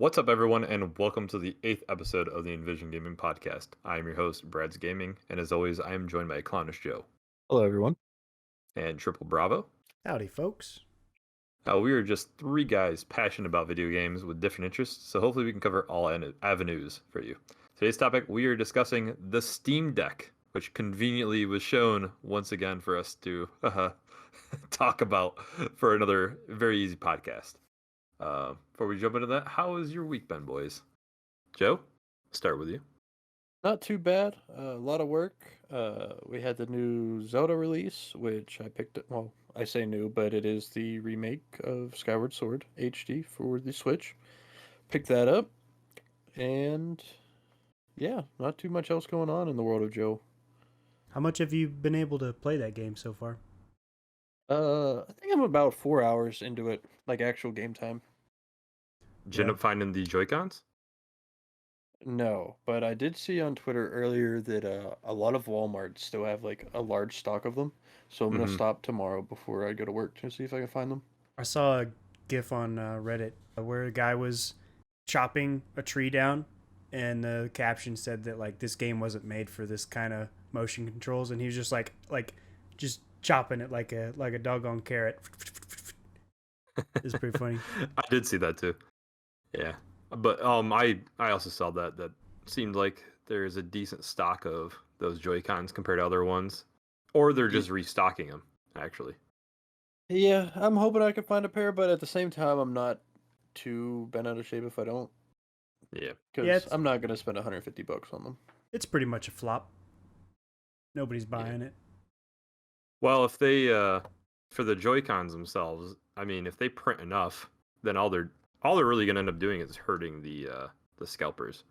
What's up, everyone, and welcome to the 8th episode of the Envision Gaming Podcast. I am your host, Bradsgaming, and as always, I am joined by Clownishjoe Hello, everyone. and Triple Bravo. Howdy, folks. We are just three guys passionate about video games with different interests, so hopefully we can cover all avenues for you. Today's topic, we are discussing the Steam Deck, which conveniently was shown once again for us to talk about for another very easy podcast. Before we jump into that, how has your week been, boys? Joe, start with you. Not too bad. A lot of work. We had the new Zelda release, which I picked up. Well, I say new, but it is the remake of Skyward Sword HD for the Switch. Picked that up, and yeah, not too much else going on in the world of Joe. How much have you been able to play that game so far? I think I'm about 4 hours into it, like actual game time. Did you end up finding the Joy-Cons? No, but I did see on Twitter earlier that a lot of Walmarts still have like a large stock of them. So I'm gonna stop tomorrow before I go to work to see if I can find them. I saw a GIF on Reddit where a guy was chopping a tree down, and the caption said that like this game wasn't made for this kind of motion controls, and he was just like just chopping it like a doggone carrot. It's pretty funny. I did see that too. Yeah, but I also saw that seemed like there's a decent stock of those Joy-Cons compared to other ones, or they're just restocking them actually. Yeah, I'm hoping I can find a pair, but at the same time, I'm not too bent out of shape if I don't. Yeah, Because I'm not gonna spend $150 on them. It's pretty much a flop. Nobody's buying it. Well, if they for the Joy-Cons themselves, I mean, if they print enough, then all they're really gonna end up doing is hurting the scalpers,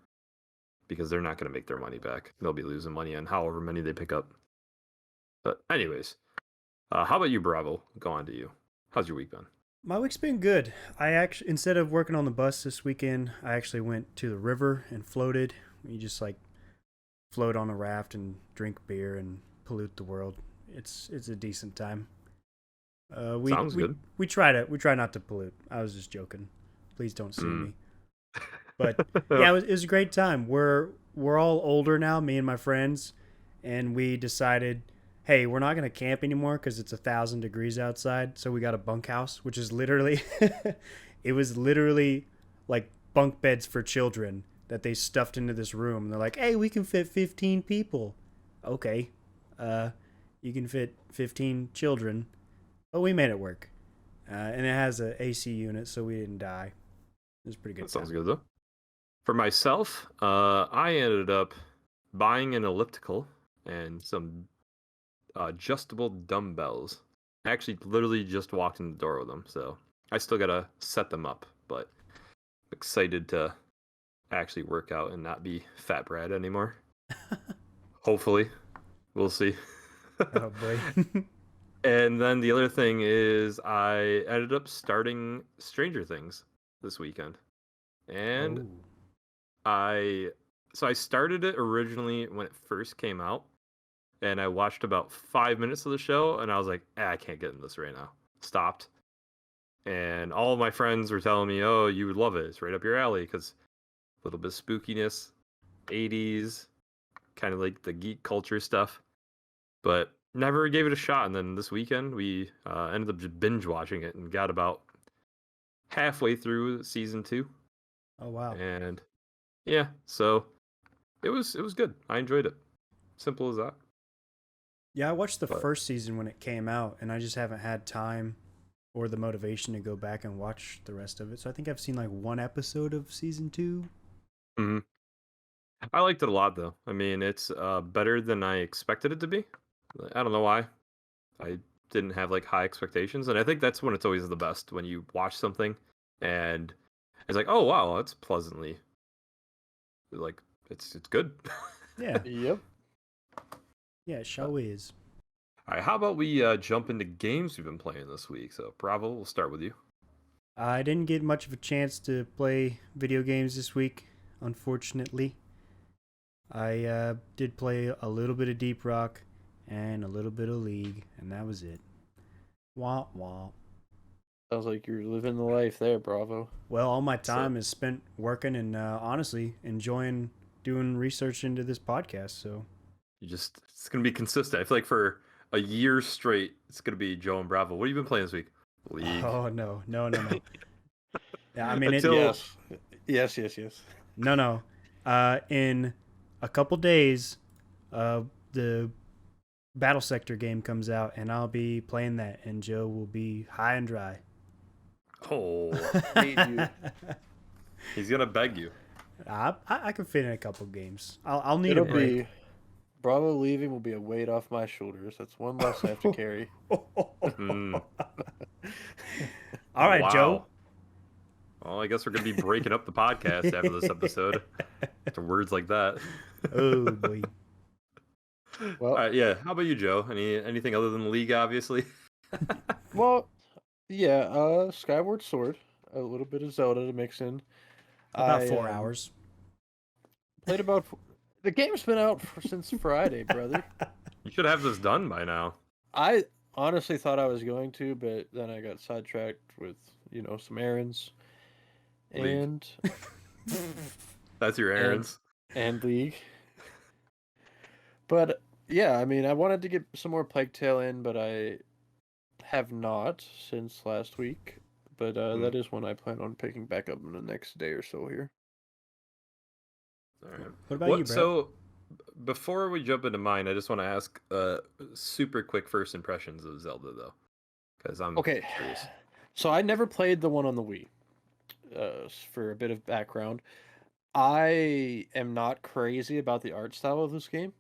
because they're not gonna make their money back. They'll be losing money on however many they pick up. But anyways, how about you, Bravo? Go on to you. How's your week been? My week's been good. I actually, instead of working on the bus this weekend, I actually went to the river and floated. You just like float on a raft and drink beer and pollute the world. It's a decent time. Sounds good. We try not to pollute. I was just joking. Please don't sue me. But yeah, it was a great time. We're all older now, me and my friends, and we decided, hey, we're not gonna camp anymore because it's 1,000 degrees outside. So we got a bunkhouse, which is literally, it was literally like bunk beds for children that they stuffed into this room. And they're like, hey, we can fit 15 people. Okay, you can fit 15 children, but we made it work. And it has an AC unit, so we didn't die. It was pretty good. That sounds good though. For myself, I ended up buying an elliptical and some adjustable dumbbells. I actually literally just walked in the door with them, so I still gotta set them up, but I'm excited to actually work out and not be fat Brad anymore. Hopefully. We'll see. Oh boy. And then the other thing is I ended up starting Stranger Things this weekend. And I started it originally when it first came out, and I watched about 5 minutes of the show, and I was like, I can't get in this right now. Stopped. And all of my friends were telling me, oh, you would love it. It's right up your alley, because a little bit of spookiness, 80s, kind of like the geek culture stuff. But never gave it a shot. And then this weekend, we ended up just binge watching it and got about halfway through season 2. Oh wow. And yeah, so it was good. I enjoyed it. Simple as that. Yeah, I watched the first season when it came out, and I just haven't had time or the motivation to go back and watch the rest of it. So I think I've seen like one episode of season 2. Mm-hmm. I liked it a lot, though. I mean, it's better than I expected it to be. I don't know why. I didn't have like high expectations, and I think that's when it's always the best, when you watch something and it's like, oh wow, that's pleasantly, like, it's good. Yeah. Yep. Yeah, it sure is. All right, how about we jump into games we've been playing this week? So, Bravo, we'll start with you. I didn't get much of a chance to play video games this week, unfortunately. I did play a little bit of Deep Rock and a little bit of League, and that was it. Wah wah. Sounds like you're living the life there, Bravo. Well, all my time is spent working and honestly enjoying doing research into this podcast. So it's gonna be consistent. I feel like for a year straight, it's gonna be Joe and Bravo. What have you been playing this week? League. Oh no. Yeah, I mean Until Yes. no. In a couple days, the Battle Sector game comes out, and I'll be playing that, and Joe will be high and dry. oh, Need you. he's gonna beg you. I can fit in a couple games. I'll need It'll a break. be Bravo leaving will be a weight off my shoulders. That's one less I have to carry. Mm. All right, Wow. Joe. Well, I guess we're gonna be breaking up the podcast after this episode. After words like that. Oh boy. Well, All right, yeah. How about you, Joe? Anything other than the league, obviously? well, yeah. Skyward Sword, a little bit of Zelda to mix in. About 4 hours. Played about. The game's been out since Friday, brother. You should have this done by now. I honestly thought I was going to, but then I got sidetracked with some errands, League. and That's your errands. and League. But yeah, I mean, I wanted to get some more Plague Tale in, but I have not since last week. But that is one I plan on picking back up in the next day or so here. All right. What about you, Brad? So, before we jump into mine, I just want to ask super quick first impressions of Zelda, though, because I'm Okay. curious. So I never played the one on the Wii. For a bit of background, I am not crazy about the art style of this game,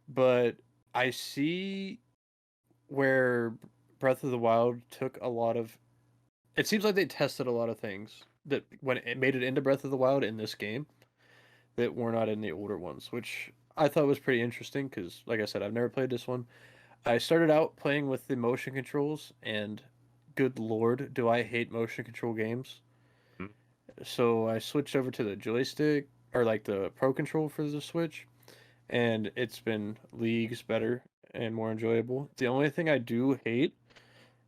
but I see where Breath of the Wild took a lot of. It seems like they tested a lot of things that when it made it into Breath of the Wild in this game that were not in the older ones, which I thought was pretty interesting because, like I said, I've never played this one. I started out playing with the motion controls, and good lord, do I hate motion control games. Hmm. So I switched over to the joystick, or like the Pro Control for the Switch, and it's been leagues better and more enjoyable. The only thing I do hate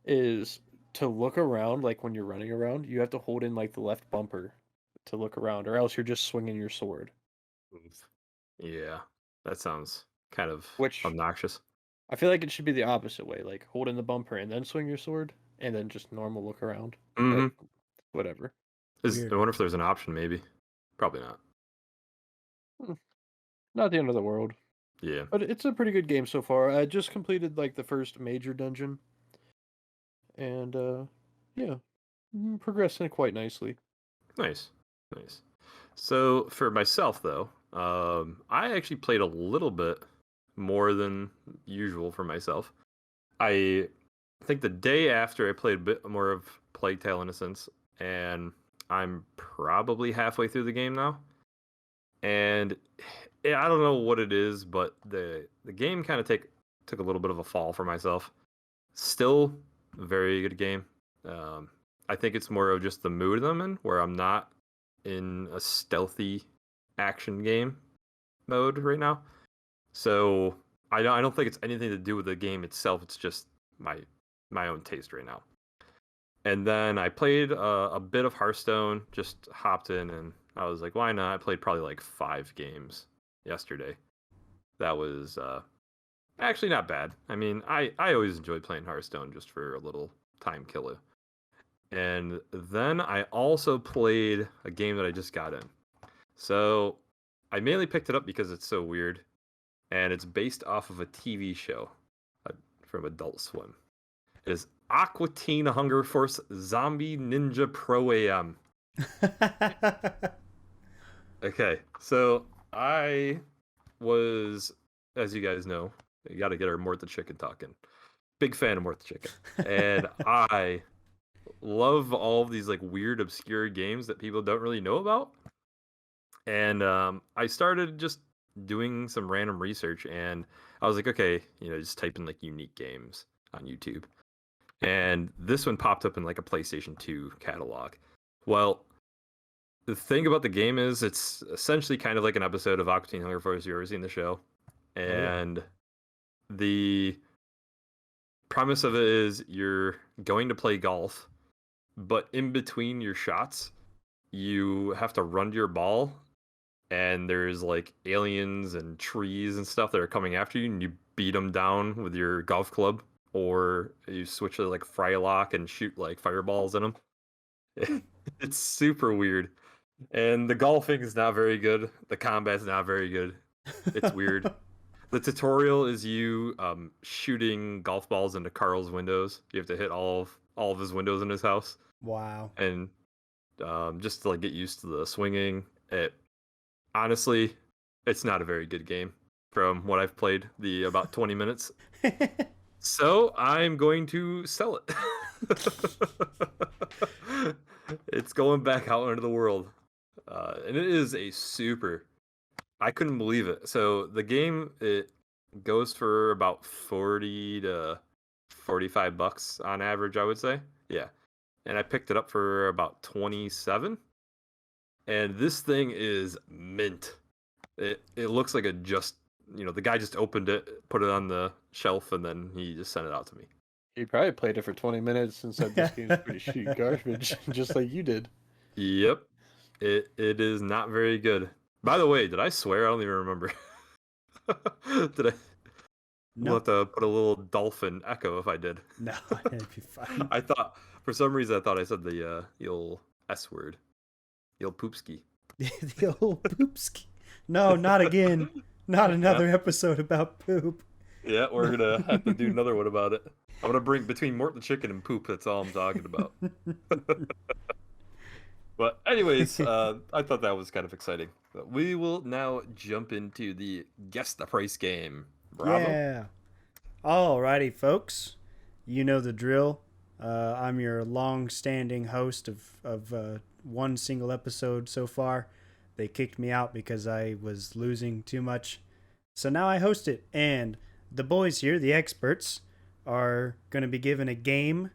is to look around, like when you're running around, you have to hold in like the left bumper to look around, or else you're just swinging your sword. Yeah, that sounds kind of Which obnoxious. I feel like it should be the opposite way, like hold in the bumper and then swing your sword, and then just normal look around. Mm-hmm. But whatever. Weird. I wonder if there's an option, maybe. Probably not. Not the end of the world. Yeah. But it's a pretty good game so far. I just completed like the first major dungeon. And yeah, progressing quite nicely. Nice. So for myself, though, I actually played a little bit more than usual for myself. I think the day after I played a bit more of Plague Tale Innocence, and I'm probably halfway through the game now. And I don't know what it is, but the game kind of took a little bit of a fall for myself. Still a very good game. I think it's more of just the mood I'm in, where I'm not in a stealthy action game mode right now. So I don't think it's anything to do with the game itself. It's just my own taste right now. And then I played a bit of Hearthstone, just hopped in, and I was like, why not? I played probably like 5 games yesterday. That was actually not bad. I mean, I always enjoy playing Hearthstone just for a little time killer. And then I also played a game that I just got in. So I mainly picked it up because it's so weird, and it's based off of a TV show from Adult Swim. It is Aqua Teen Hunger Force Zombie Ninja Pro AM. Okay, so I was, as you guys know, you got to get our Mort the Chicken talking. Big fan of Mort the Chicken. And I love all of these like weird, obscure games that people don't really know about. And I started just doing some random research, and I was like, okay, just type in like unique games on YouTube. And this one popped up in like a PlayStation 2 catalog. Well, the thing about the game is it's essentially kind of like an episode of Aqua Teen Hunger Force. You've ever seen the show? And the premise of it is you're going to play golf, but in between your shots, you have to run to your ball, and there's like aliens and trees and stuff that are coming after you, and you beat them down with your golf club, or you switch to like Frylock and shoot like fireballs in them. It's super weird. And the golfing is not very good. The combat's not very good. It's weird. The tutorial is you shooting golf balls into Carl's windows. You have to hit all of his windows in his house. Wow. And just to like get used to the swinging. Honestly, it's not a very good game from what I've played the about 20 minutes. So I'm going to sell it. It's going back out into the world. And it is a super... I couldn't believe it. So the game, it goes for about 40 to 45 bucks on average, I would say. Yeah. And I picked it up for about 27. And this thing is mint. It looks like the guy just opened it, put it on the shelf, and then he just sent it out to me. He probably played it for 20 minutes and said this game's pretty shitty garbage, just like you did. Yep. It is not very good. By the way, did I swear? I don't even remember. Did I? No. We'll have to put a little dolphin echo if I did. No, it'd be fine. I thought, for some reason, I said the old S word. The old poopski. The old poopski. No, not again. Not another episode about poop. Yeah, we're gonna have to do another one about it. I'm gonna bring between Mort the chicken and poop. That's all I'm talking about. But anyways, I thought that was kind of exciting. But we will now jump into the Guess the Price game. Bravo. Yeah. Alrighty, folks. You know the drill. I'm your long-standing host of one single episode so far. They kicked me out because I was losing too much. So now I host it. And the boys here, the experts, are going to be given a game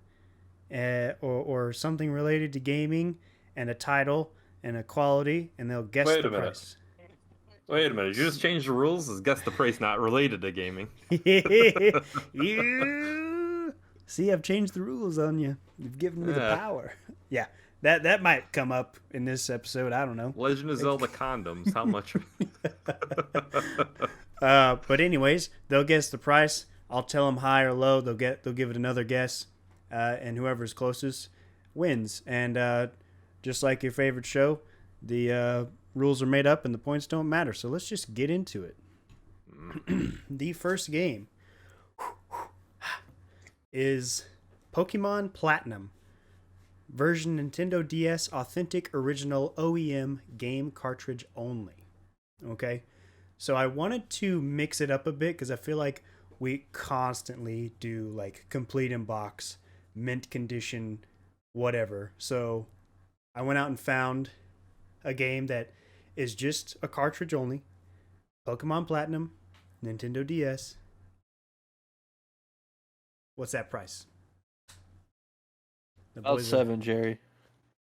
or something related to gaming and a title and a quality, and they'll guess the price. Wait a minute. You just changed the rules? Is guess the price not related to gaming? You... See, I've changed the rules on you. You've given me the power. Yeah, that might come up in this episode. I don't know. Legend of Zelda condoms. How much? But anyways, they'll guess the price. I'll tell them high or low. They'll give it another guess, and whoever's closest wins. And just like your favorite show, the rules are made up and the points don't matter. So let's just get into it. The first game is Pokemon Platinum version Nintendo DS authentic original OEM game cartridge only. Okay, so I wanted to mix it up a bit because I feel like we constantly do like complete in box, mint condition, whatever. So I went out and found a game that is just a cartridge only, Pokemon Platinum, Nintendo DS. What's that price? About 7, Jerry.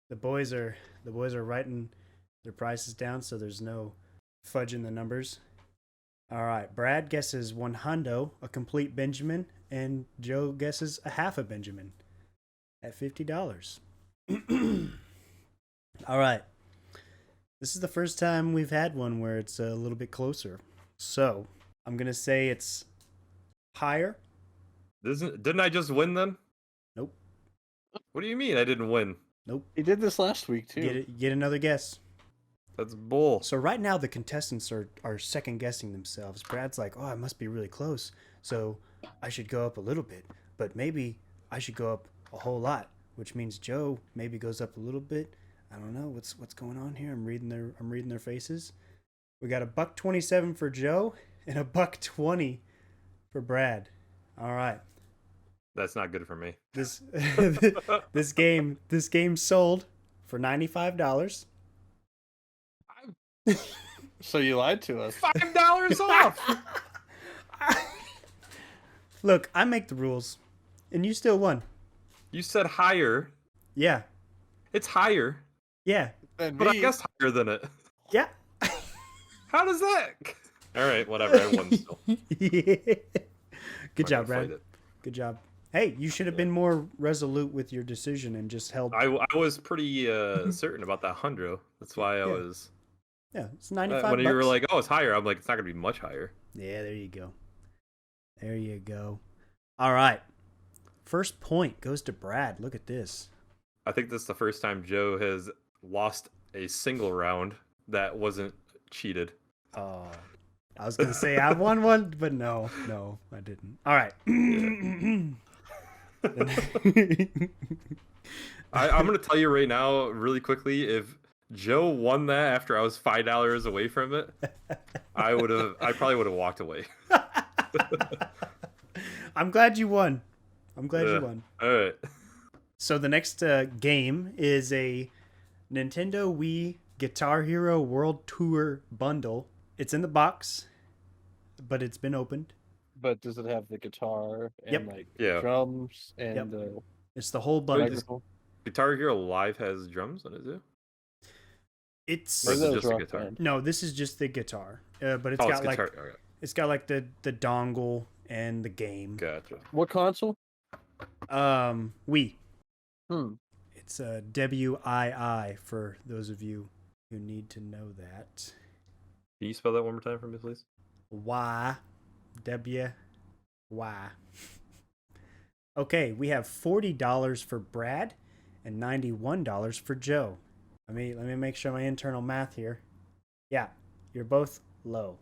The boys are writing their prices down, so there's no fudging the numbers. All right, Brad guesses one hundo, a complete Benjamin, and Joe guesses a half a Benjamin at $50. All right. This is the first time we've had one where it's a little bit closer. So, I'm going to say it's higher. Didn't I just win then? Nope. What do you mean I didn't win? Nope. He did this last week, too. Get another guess. That's bull. So right now the contestants are second guessing themselves. Brad's like, oh, I must be really close, so I should go up a little bit. But maybe I should go up a whole lot, which means Joe maybe goes up a little bit. I don't know what's going on here. I'm reading their faces. We got $1.27 for Joe and $1.20 for Brad. All right. That's not good for me. This this game sold for $95. So you lied to us. $5 off. Look, I make the rules, and you still won. You said higher. Yeah. It's higher. Yeah. But I guess higher than it. Yeah. How does that? All right, whatever. I won still. Yeah. Good job, Brad. Good job. Hey, you should have been more resolute with your decision and just held. I was pretty certain about that hundred. That's why I Yeah. was. Yeah, it's 95 When bucks. you were like, "Oh, it's higher," I'm like, "It's not gonna be much higher." Yeah, there you go. There you go. All right. First point goes to Brad. Look at this. I think this is the first time Joe has lost a single round that wasn't cheated. Oh, I was going to say I won one, but no, I didn't. All right. I'm gonna tell you right now, really quickly, if Joe won that after I was $5 away from it, I probably would have walked away. I'm glad you won. You won. All right. So the next game is a Nintendo Wii Guitar Hero World Tour bundle. It's in the box, but it's been opened. But does it have the guitar and Yep. like Yeah. drums and Yep. the It's the whole bundle. microphone? Guitar Hero Live has drums on it too? It's Or is Or it is just that a Rock guitar? Band? no, this is just the guitar, but it's Oh, got it's like guitar. Okay. it's got like the dongle and the game. Gotcha. What console? Wii. Hmm. It's WII for those of you who need to know that. Can you spell that one more time for me, please? Y W Y. Okay, we have $40 for Brad and $91 for Joe. Let me make sure my internal math here. Yeah, you're both low.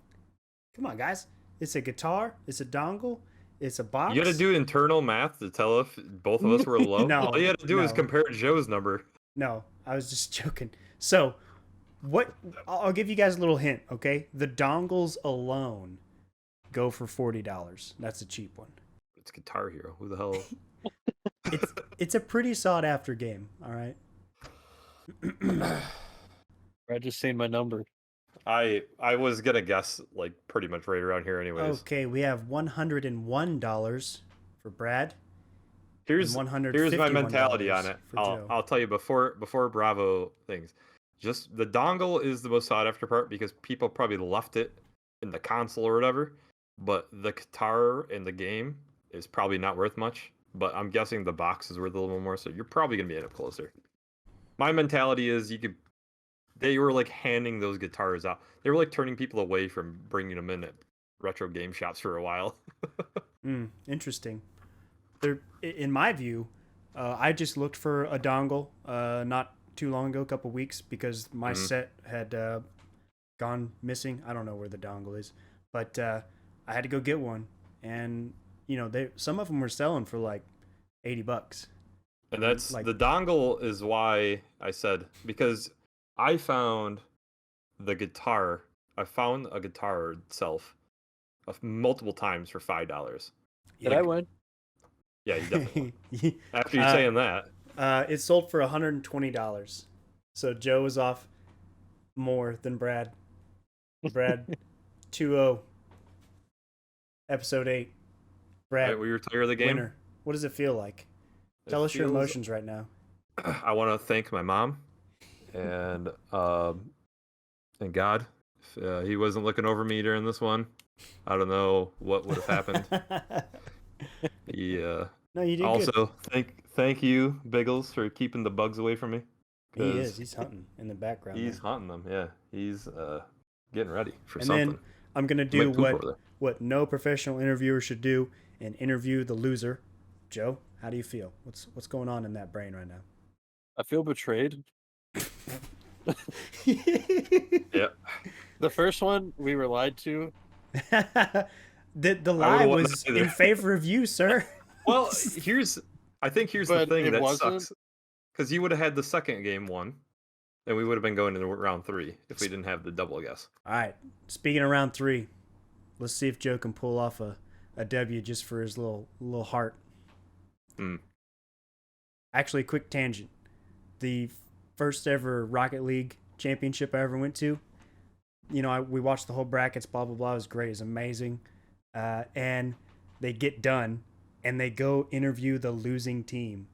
Come on, guys. It's a guitar. It's a dongle. It's a box. You got to do internal math to tell if both of us were low. No, All you had to do is no. compare Joe's number. No, I was just joking. So, what? I'll give you guys a little hint. Okay, the dongles alone go for $40. That's a cheap one. It's Guitar Hero. Who the hell? It's a pretty sought after game. All right. I just seen my number. I was gonna guess like pretty much right around here, anyways. Okay, we have $101 for Brad. Here's and here's my mentality on it. for Joe. I'll tell you before Bravo things. Just the dongle is the most sought after part because people probably left it in the console or whatever. But the guitar in the game is probably not worth much. But I'm guessing the box is worth a little more, so you're probably gonna be end up closer. My mentality is they were like handing those guitars out. They were like turning people away from bringing them in at retro game shops for a while. Interesting. In my view, I just looked for a dongle not too long ago, a couple weeks, because my set had gone missing. I don't know where the dongle is, but I had to go get one, and some of them were selling for like $80. And that's Like- the dongle is why I said, because I found the guitar. I found a guitar itself multiple times for $5. Did I win? Yeah, you definitely. won. After you Uh, saying that, It sold for $120. So Joe was off more than Brad. Brad 2-0. Episode 8. Brad, right, we retire the game. winner. What does it feel like? Tell us your emotions right now. I want to thank my mom and God. If he wasn't looking over me during this one, I don't know what would have happened. No, you did Also, good. thank you, Biggles, for keeping the bugs away from me. He is. He's hunting in the background. He's hunting them. Yeah, he's getting ready for and something. then I'm gonna do Might poop over there. what no professional interviewer should do and interview the loser. Joe, how do you feel? What's going on in that brain right now? I feel betrayed. Yeah. The first one we were lied to. The lie won was that either. in favor of you, sir. Well, I think here's the But thing it that wasn't? sucks, because you would have had the second game won, and we would have been going into round 3 if we didn't have the double guess. All right. Speaking of round 3, let's see if Joe can pull off a W just for his little heart. Actually, quick tangent. The first ever Rocket League championship I ever went to, we watched the whole brackets, blah, blah, blah. It was great. It was amazing. And they get done, and they go interview the losing team.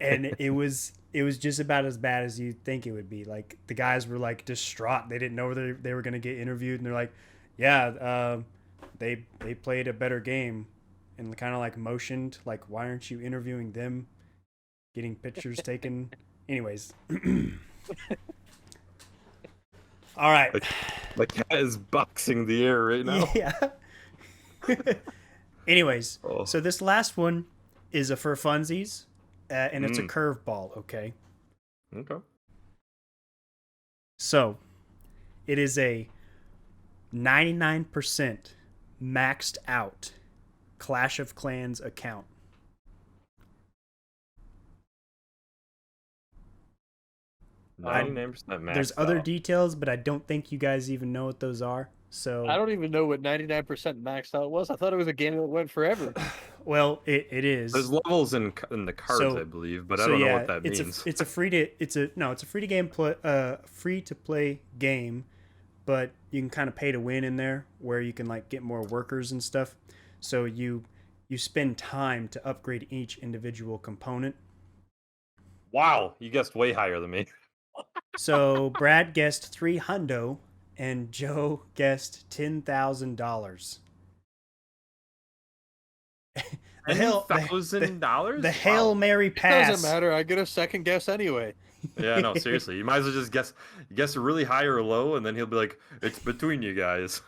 And it was just about as bad as you'd think it would be. Like, the guys were, like, distraught. They didn't know whether they were going to get interviewed. And they're like, yeah, they played a better game. and kind of like motioned, like, why aren't you interviewing them? Getting pictures taken. Anyways. All right. My cat is boxing the air right now. Yeah. Anyways, Oh. so this last one is a for funsies, and it's a curveball, okay? Okay. So, it is a 99% maxed out Clash of Clans account. I- 99% max. There's other details, but I don't think you guys even know what those are. So I don't even know what 99% maxed out was. I thought it was a game that went forever. well, it is. There's levels in the cards, So- I believe, but I don't know what that means. It's a free to play game, but you can kind of pay to win in there, where you can like get more workers and stuff. So you spend time to upgrade each individual component. Wow, you guessed way higher than me. So Brad guessed $300 and Joe guessed $10,000. $10,000? The Hail Mary pass. Doesn't matter. I get a second guess anyway. Yeah, no, seriously. You might as well just guess really high or low, and then he'll be like, "It's between you guys."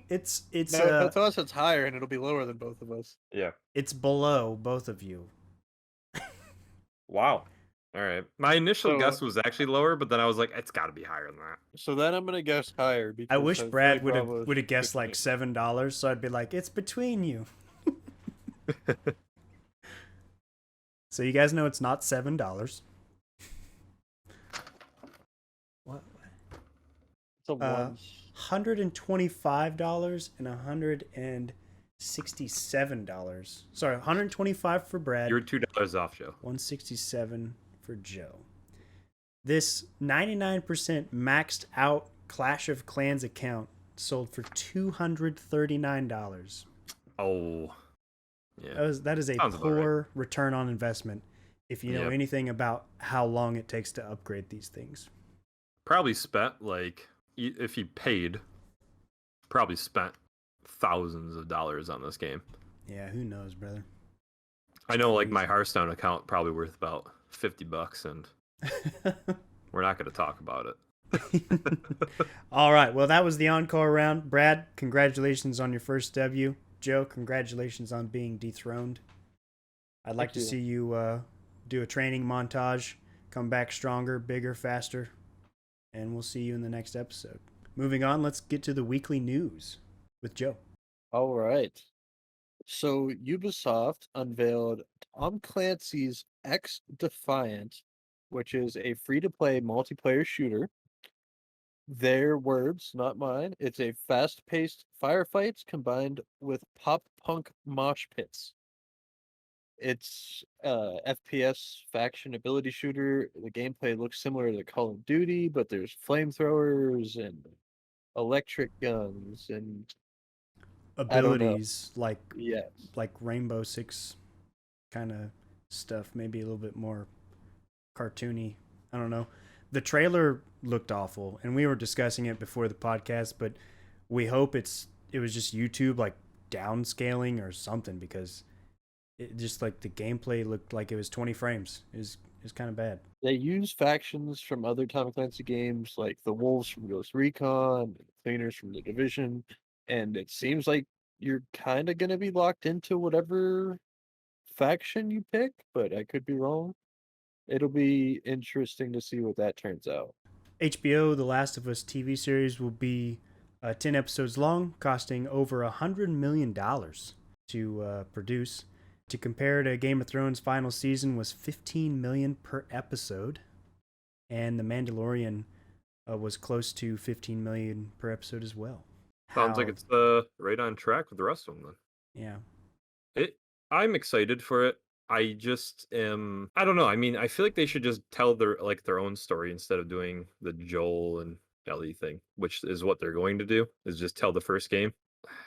It's No, to us it's higher, and it'll be lower than both of us. Yeah. it's below both of you. Wow. All right. My initial So- guess was actually lower, but then I was like, it's got to be higher than that. So then I'm gonna guess higher. Because I wish feel Brad like Rob would have guessed between like it. $7, so I'd be like, it's between you. So you guys know it's not $7. What? It's a one. $125 and $167. Sorry, $125 for Brad. You're $2 off, Joe. $167 for Joe. This 99% maxed out Clash of Clans account sold for $239. Oh. Yeah. That is a Sounds about poor return on investment if you know Yep. anything about how long it takes to upgrade these things. Probably spent like if he paid, probably spent thousands of dollars on this game. Yeah, who knows, brother? I know, like my Hearthstone account probably worth about $50, and we're not going to talk about it. All right. Well, that was the encore round. Brad, congratulations on your first W. Joe, congratulations on being dethroned. I'd like to see you do a training montage, come back stronger, bigger, faster, and we'll see you in the next episode. Moving on, let's get to the weekly news with Joe. All right. So Ubisoft unveiled Tom Clancy's Ex-Defiant, which is a free-to-play multiplayer shooter. Their words, not mine. It's a fast-paced firefights combined with pop-punk mosh pits. It's FPS faction ability shooter. The gameplay looks similar to Call of Duty, but there's flamethrowers and electric guns and Abilities yes. like Rainbow Six kind of stuff, maybe a little bit more cartoony. I don't know. The trailer looked awful, and we were discussing it before the podcast, but we hope it was just YouTube like downscaling or something, because it just like the gameplay looked like it was 20 frames. It was kind of bad. They use factions from other Tom Clancy games, like the Wolves from Ghost Recon, and the Cleaners from The Division, and it seems like you're kind of going to be locked into whatever faction you pick, but I could be wrong. It'll be interesting to see what that turns out. HBO The Last of Us TV series will be 10 episodes long, costing over $100 million to produce. To compare to Game of Thrones' final season was $15 million per episode, and The Mandalorian was close to $15 million per episode as well. Sounds like it's right on track with the rest of them then. Yeah. I'm excited for it. I just am. I don't know. I mean, I feel like they should just tell their own story instead of doing the Joel and Ellie thing, which is what they're going to do. Is just tell the first game.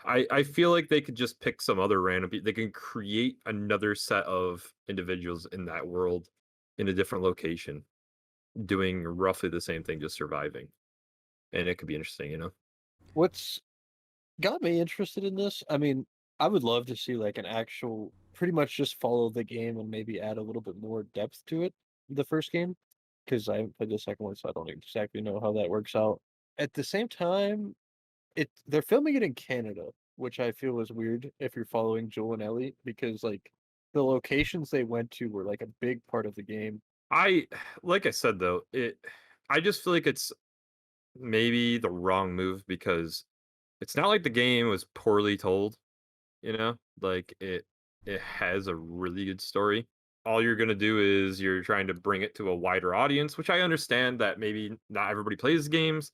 I feel like they could just pick some other random. They can create another set of individuals in that world, in a different location, doing roughly the same thing, just surviving, and it could be interesting. What's got me interested in this, I mean, I would love to see like an actual, pretty much just follow the game and maybe add a little bit more depth to it. The first game, because I haven't played the second one, so I don't exactly know how that works out. At the same time, they're filming it in Canada, which I feel is weird if you're following Joel and Ellie, because like the locations they went to were like a big part of the game. Like I said though, I just feel like it's maybe the wrong move because it's not like the game was poorly told, Like it has a really good story. All you're going to do is you're trying to bring it to a wider audience, which I understand that maybe not everybody plays games,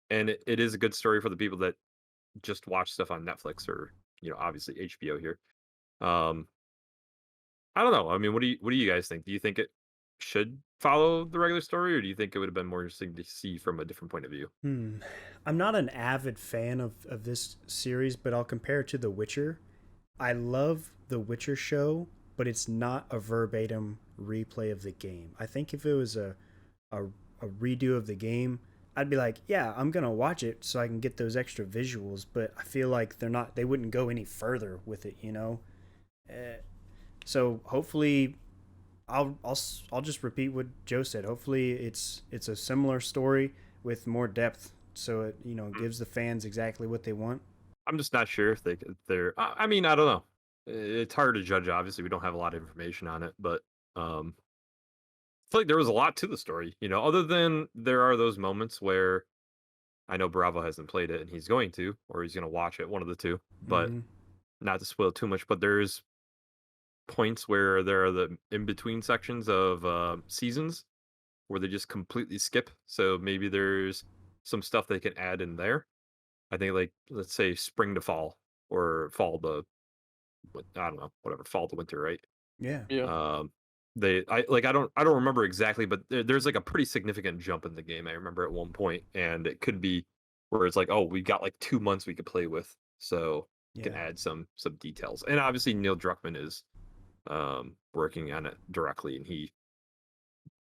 and it is a good story for the people that just watch stuff on Netflix or, obviously HBO here. Um I don't know. I mean, what do you guys think? Do you think it should follow the regular story, or do you think it would have been more interesting to see from a different point of view? I'm not an avid fan of this series, but I'll compare it to The Witcher. I love The Witcher show, but it's not a verbatim replay of the game. I think if it was a, a redo of the game, I'd be like, yeah, I'm gonna watch it so I can get those extra visuals. But I feel like they wouldn't go any further with it, you know. So hopefully, I'll just repeat what Joe said. Hopefully, it's a similar story with more depth, so it Mm. gives the fans exactly what they want. I'm just not sure if they're. I mean, I don't know. It's hard to judge. Obviously, we don't have a lot of information on it, but I feel like there was a lot to the story. Other than there are those moments where I know Bravo hasn't played it and he's going to, or he's going to watch it, one of the two. But Mm-hmm. not to spoil too much, but there's points where there are the in between sections of seasons where they just completely skip. So maybe there's some stuff they can add in there. I think, like, let's say spring to fall or fall to, I don't know, whatever, fall to winter, right? Yeah. Yeah. I don't remember exactly, but there's like a pretty significant jump in the game. I remember at one point, and it could be where it's like, oh, we got like 2 months we could play with, so you can Yeah. add some details. And obviously Neil Druckmann is working on it directly, and he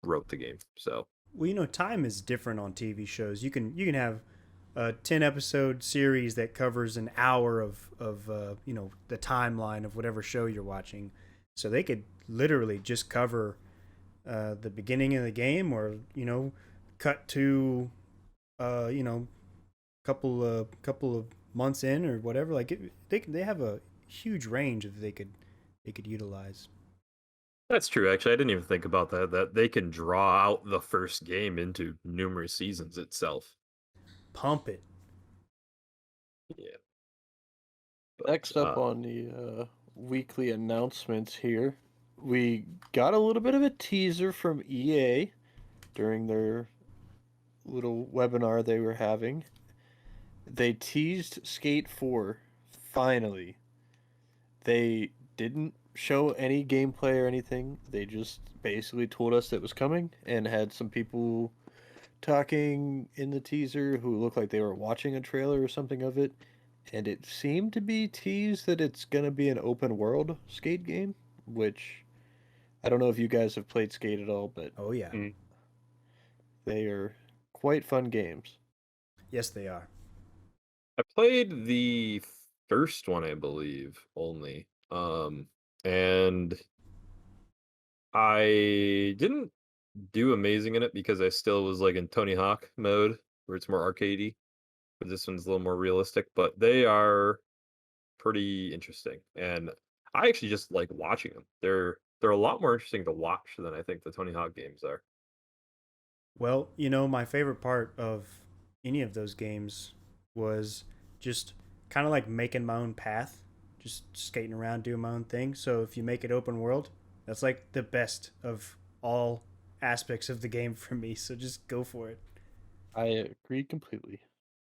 wrote the game. So Well, time is different on TV shows. You can have a 10 episode series that covers an hour of the timeline of whatever show you're watching. So they could literally just cover the beginning of the game, or cut to couple of months in or whatever. Like they have a huge range that they could utilize. that's true. Actually, I didn't even think about that they can draw out the first game into numerous seasons itself. Pump it. Yeah. But Next up on the weekly announcements here, we got a little bit of a teaser from EA during their little webinar they were having. They teased Skate 4, finally. They didn't show any gameplay or anything. They just basically told us it was coming and had some people talking in the teaser who looked like they were watching a trailer or something of it. And it seemed to be teased that it's going to be an open world skate game, which I don't know if you guys have played Skate at all, but Oh yeah. they are quite fun games. Yes, they are. I played the first one, I believe, only. And I didn't do amazing in it because I still was like in Tony Hawk mode where it's more arcadey. But this one's a little more realistic, but they are pretty interesting. And I actually just like watching them. They're a lot more interesting to watch than I think the Tony Hawk games are. Well, my favorite part of any of those games was just kind of like making my own path, just skating around, doing my own thing. So if you make it open world, that's like the best of all aspects of the game for me. So just go for it. I agree completely.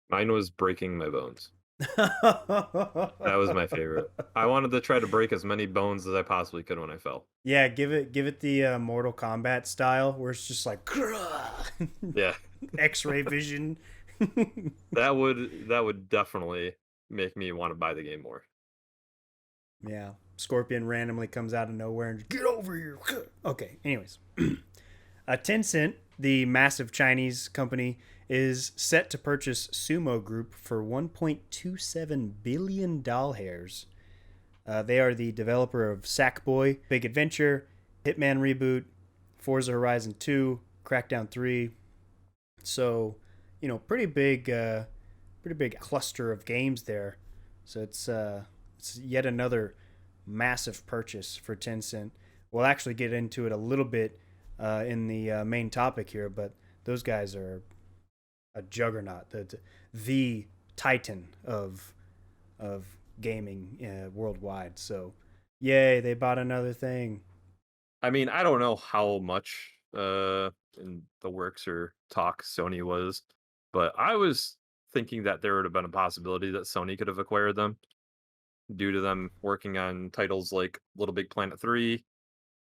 Mine was breaking my bones. That That was my favorite. I wanted to try to break as many bones as I possibly could when I fell. Yeah, give it the Mortal Kombat style where it's just like Yeah. X-ray vision. That would definitely make me want to buy the game more. Yeah, Scorpion randomly comes out of nowhere and get over here. Okay, anyways. Tencent, the massive Chinese company, is set to purchase Sumo Group for $1.27 billion. They are the developer of Sackboy, Big Adventure, Hitman Reboot, Forza Horizon 2, Crackdown 3. So, pretty big cluster of games there. So it's yet another massive purchase for Tencent. We'll actually get into it a little bit in the main topic here, but those guys are a juggernaut, the titan of gaming worldwide. So, yay, they bought another thing. I mean, I don't know how much in the works or talk Sony was, but I was thinking that there would have been a possibility that Sony could have acquired them due to them working on titles like Little Big Planet 3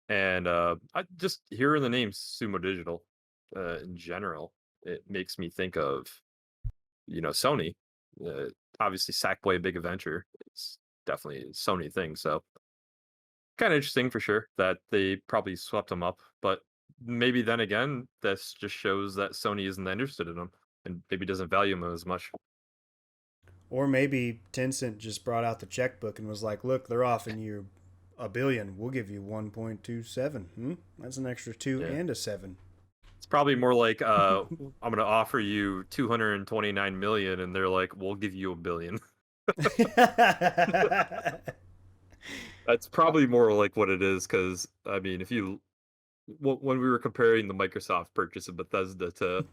and I just hearing the name Sumo Digital in general, it makes me think of, Sony. Uh, Obviously Sackboy Big Adventure. It's definitely a Sony thing, so kind of interesting for sure that they probably swept them up, but maybe then again, this just shows that Sony isn't interested in them and maybe doesn't value them as much. Or maybe Tencent just brought out the checkbook and was like, "Look, they're offering you a billion. We'll give you 1.27. That's an extra 2 Yeah. and a 7." It's probably more like I'm going to offer you 229 million, and they're like, "We'll give you a billion." That's probably more like what it is, because I mean, if you when we were comparing the Microsoft purchase of Bethesda to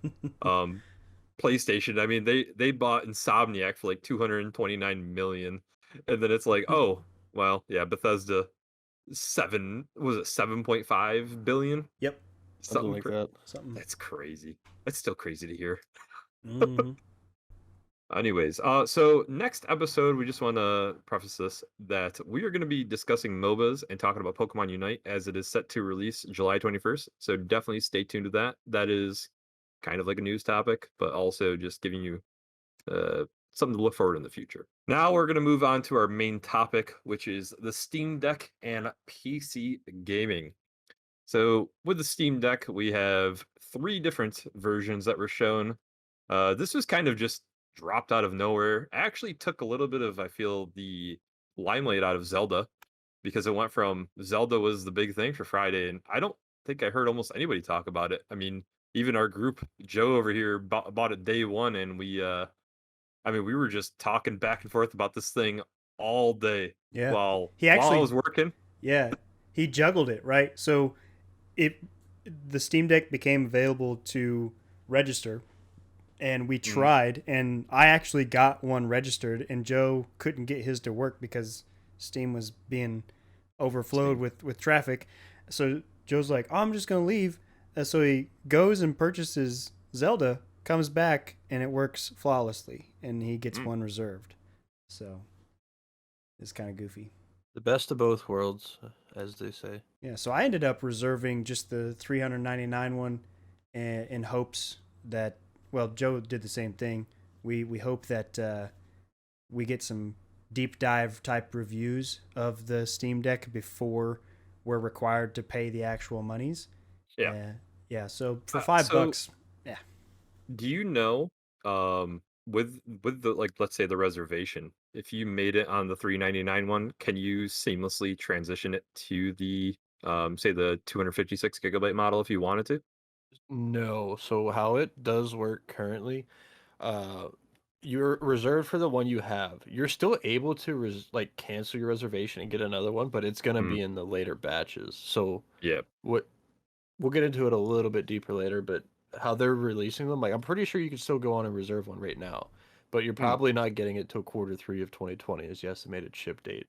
um, PlayStation, I mean, they bought Insomniac for like 229 million, and then it's like, oh, well, yeah, Bethesda 7.5 billion, Yep. Something like that. Something. That's crazy. That's still crazy to hear. Mm-hmm. Anyways, so next episode, we just want to preface this that we are going to be discussing MOBAs and talking about Pokemon Unite as it is set to release July 21st. So definitely stay tuned to that. That is kind of like a news topic, but also just giving you something to look forward in the future. Now we're going to move on to our main topic, which is the Steam Deck and PC gaming. So with the Steam Deck, we have 3 different versions that were shown. This was kind of just dropped out of nowhere. Actually took a little bit of, I feel, the limelight out of Zelda, because it went from Zelda was the big thing for Friday, and I don't think I heard almost anybody talk about it. I mean, even our group, Joe over here, bought it day one, and we were just talking back and forth about this thing all day Yeah. while He while I actually, was working. yeah, he juggled it, right? So it the Steam Deck became available to register, and we tried, and I actually got one registered, and Joe couldn't get his to work because Steam was being overflowed with traffic. So Joe's like, "Oh, I'm just gonna leave." So he goes and purchases Zelda, comes back, and it works flawlessly, and he gets one reserved. So it's kind of goofy. The best of both worlds, as they say. Yeah, so I ended up reserving just the 399 one in hopes that, well, Joe did the same thing. We hope that we get some deep dive type reviews of the Steam Deck before we're required to pay the actual monies. Yeah. Yeah, so for $5, yeah. Do you know, with the, like, let's say the reservation, if you made it on the 399 one, can you seamlessly transition it to the say the 256 gigabyte model if you wanted to? No. So how it does work currently, uh, you're reserved for the one you have. You're still able to cancel your reservation and get another one, but it's gonna Mm, be in the later batches. So yeah. what we'll get into it a little bit deeper later, but how they're releasing them, like I'm pretty sure you can still go on and reserve one right now, but you're Mm, probably not getting it till quarter 3 of 2020 is the estimated ship date.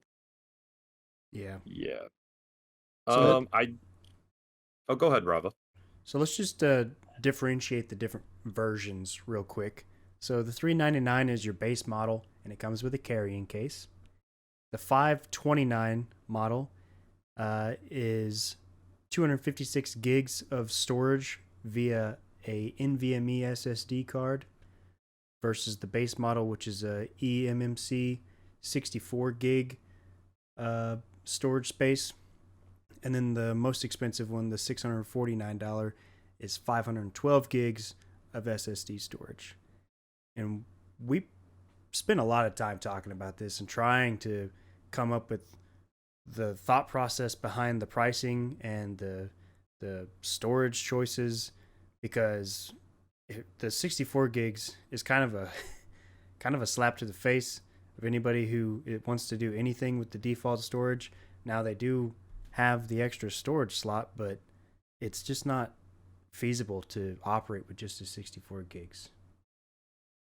Yeah. yeah. So that I Oh, go ahead, Rava. So let's just differentiate the different versions real quick. So the 399 is your base model, and it comes with a carrying case. The 529 model is 256 gigs of storage via a NVMe SSD card versus the base model, which is a eMMC 64 gig storage space. And then the most expensive one, the $649, is 512 gigs of SSD storage. And we spent a lot of time talking about this and trying to come up with the thought process behind the pricing and the storage choices, because the 64 gigs is kind of a slap to the face of anybody who wants to do anything with the default storage. Now they do have the extra storage slot, but it's just not feasible to operate with just the 64 gigs.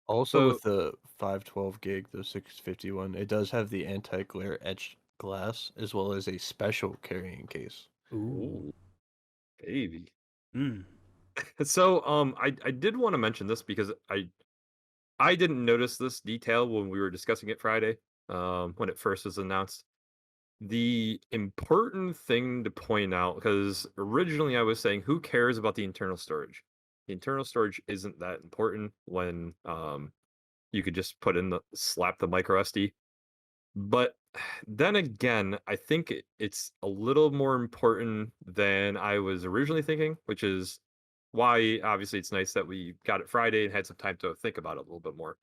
Also, So- with the 512 gig, the 651, it does have the anti-glare etched glass as well as a special carrying case. Ooh. Baby. Mm. So I did want to mention this because I didn't notice this detail when we were discussing it Friday, when it first was announced. The important thing to point out, because originally I was saying, who cares about the internal storage? The internal storage isn't that important when you could just slap the micro SD. But then again, I think it's a little more important than I was originally thinking, which is why obviously it's nice that we got it Friday and had some time to think about it a little bit more.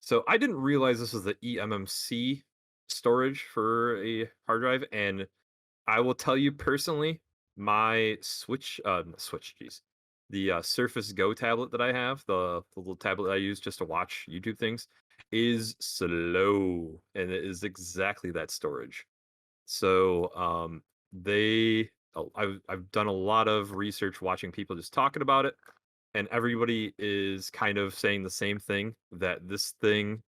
So I didn't realize this was the eMMC storage for a hard drive, and I will tell you personally, my Switch, the Surface Go tablet that I have, the little tablet I use just to watch YouTube things, is slow, and it is exactly that storage. So I've done a lot of research watching people just talking about it, and everybody is kind of saying the same thing, that this thing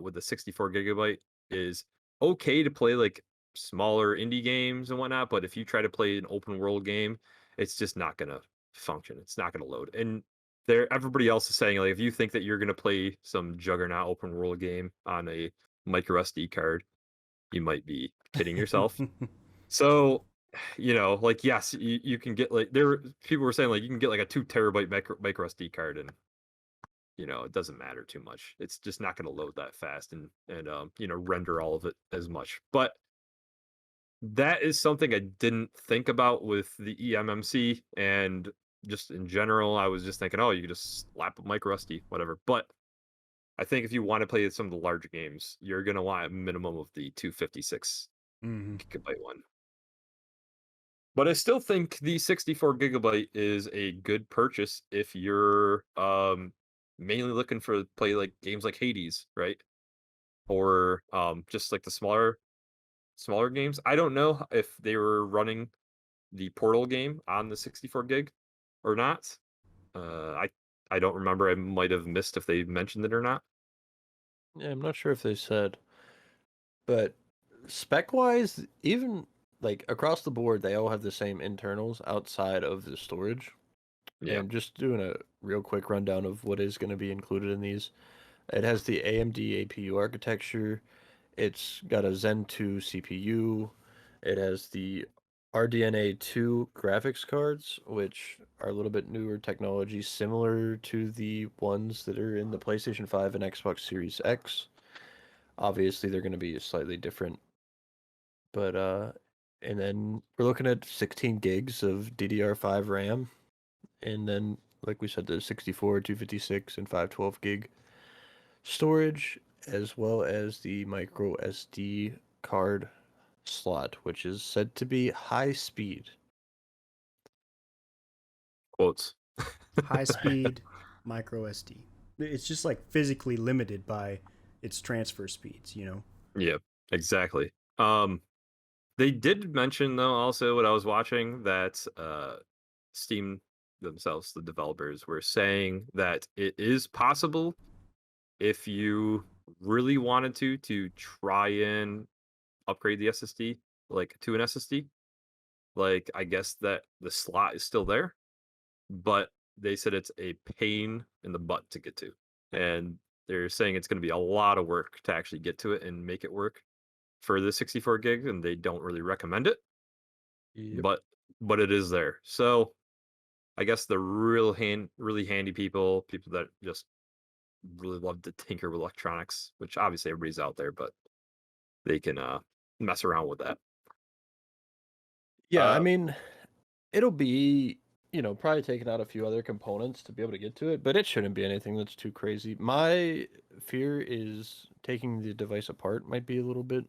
with the 64 gigabyte is okay to play like smaller indie games and whatnot, but if you try to play an open world game, it's just not gonna function. It's not gonna load. And everybody else is saying, like, if you think that you're gonna play some juggernaut open world game on a micro SD card, you might be kidding yourself. So, like, yes, you can get, like, people were saying, like, you can get like a 2 terabyte micro SD card, and it doesn't matter too much. It's just not going to load that fast and render all of it as much. But that is something I didn't think about with the eMMC, and just in general, I was just thinking, oh, you could just slap a micro SD, whatever. But I think if you want to play some of the larger games, you're going to want a minimum of the 256 gigabyte one. But I still think the 64 gigabyte is a good purchase if you're mainly looking for play like games like Hades, right? Or just like the smaller games. I don't know if they were running the Portal game on the 64 gig or not. I don't remember. I might have missed if they mentioned it or not. Yeah, I'm not sure if they said, but spec-wise, even like across the board, they all have the same internals outside of the storage. Yeah. And just doing a real quick rundown of what is going to be included in these. It has the AMD APU architecture. It's got a Zen 2 CPU. It has the RDNA 2 graphics cards, which are a little bit newer technology, similar to the ones that are in the PlayStation 5 and Xbox Series X. Obviously, they're going to be slightly different. But, and then we're looking at 16 gigs of DDR5 RAM. And then, like we said, the 64, 256, and 512 gig storage, as well as the micro SD card slot, which is said to be high speed. Quotes. High speed micro SD. It's just like physically limited by its transfer speeds, Yeah, exactly. They did mention, though, also, what I was watching, that Steam themselves, the developers, were saying that it is possible, if you really wanted to try and upgrade the SSD, like, to an SSD. Like, I guess that the slot is still there, but they said it's a pain in the butt to get to. And they're saying it's going to be a lot of work to actually get to it and make it work for the 64 gig, and they don't really recommend it. Yep. But it is there. So I guess the really handy people that just really love to tinker with electronics, which obviously everybody's out there, but they can mess around with that. Yeah, I mean, it'll be probably taking out a few other components to be able to get to it, but it shouldn't be anything that's too crazy. My fear is taking the device apart might be a little bit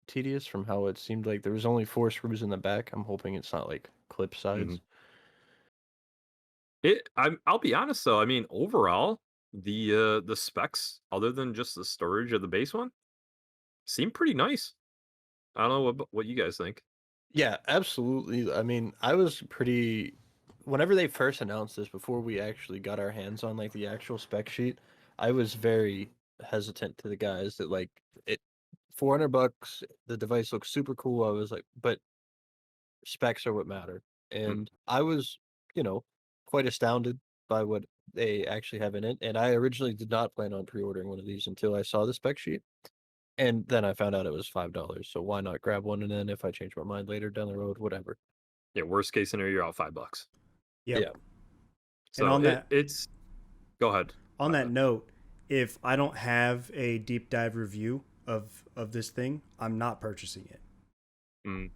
tedious from how it seemed like there was only 4 screws in the back. I'm hoping it's not like clip sides. I'll be honest though. I mean, overall, the specs, other than just the storage of the base one, seem pretty nice. I don't know what you guys think. Yeah, absolutely. I mean, I was pretty whenever they first announced this before we actually got our hands on like the actual spec sheet, I was very hesitant to the guys that like it $400, the device looks super cool. I was like, but specs are what matter. Mm, And I was, you know, quite astounded by what they actually have in it. And I originally did not plan on pre-ordering one of these until I saw the spec sheet. And then I found out it was $5. So why not grab one? And then if I change my mind later down the road, whatever. Yeah, worst case scenario, you're out $5. Yep. Yeah. And So it's go ahead. on that note, if I don't have a deep dive review of this thing, I'm not purchasing it. Mm,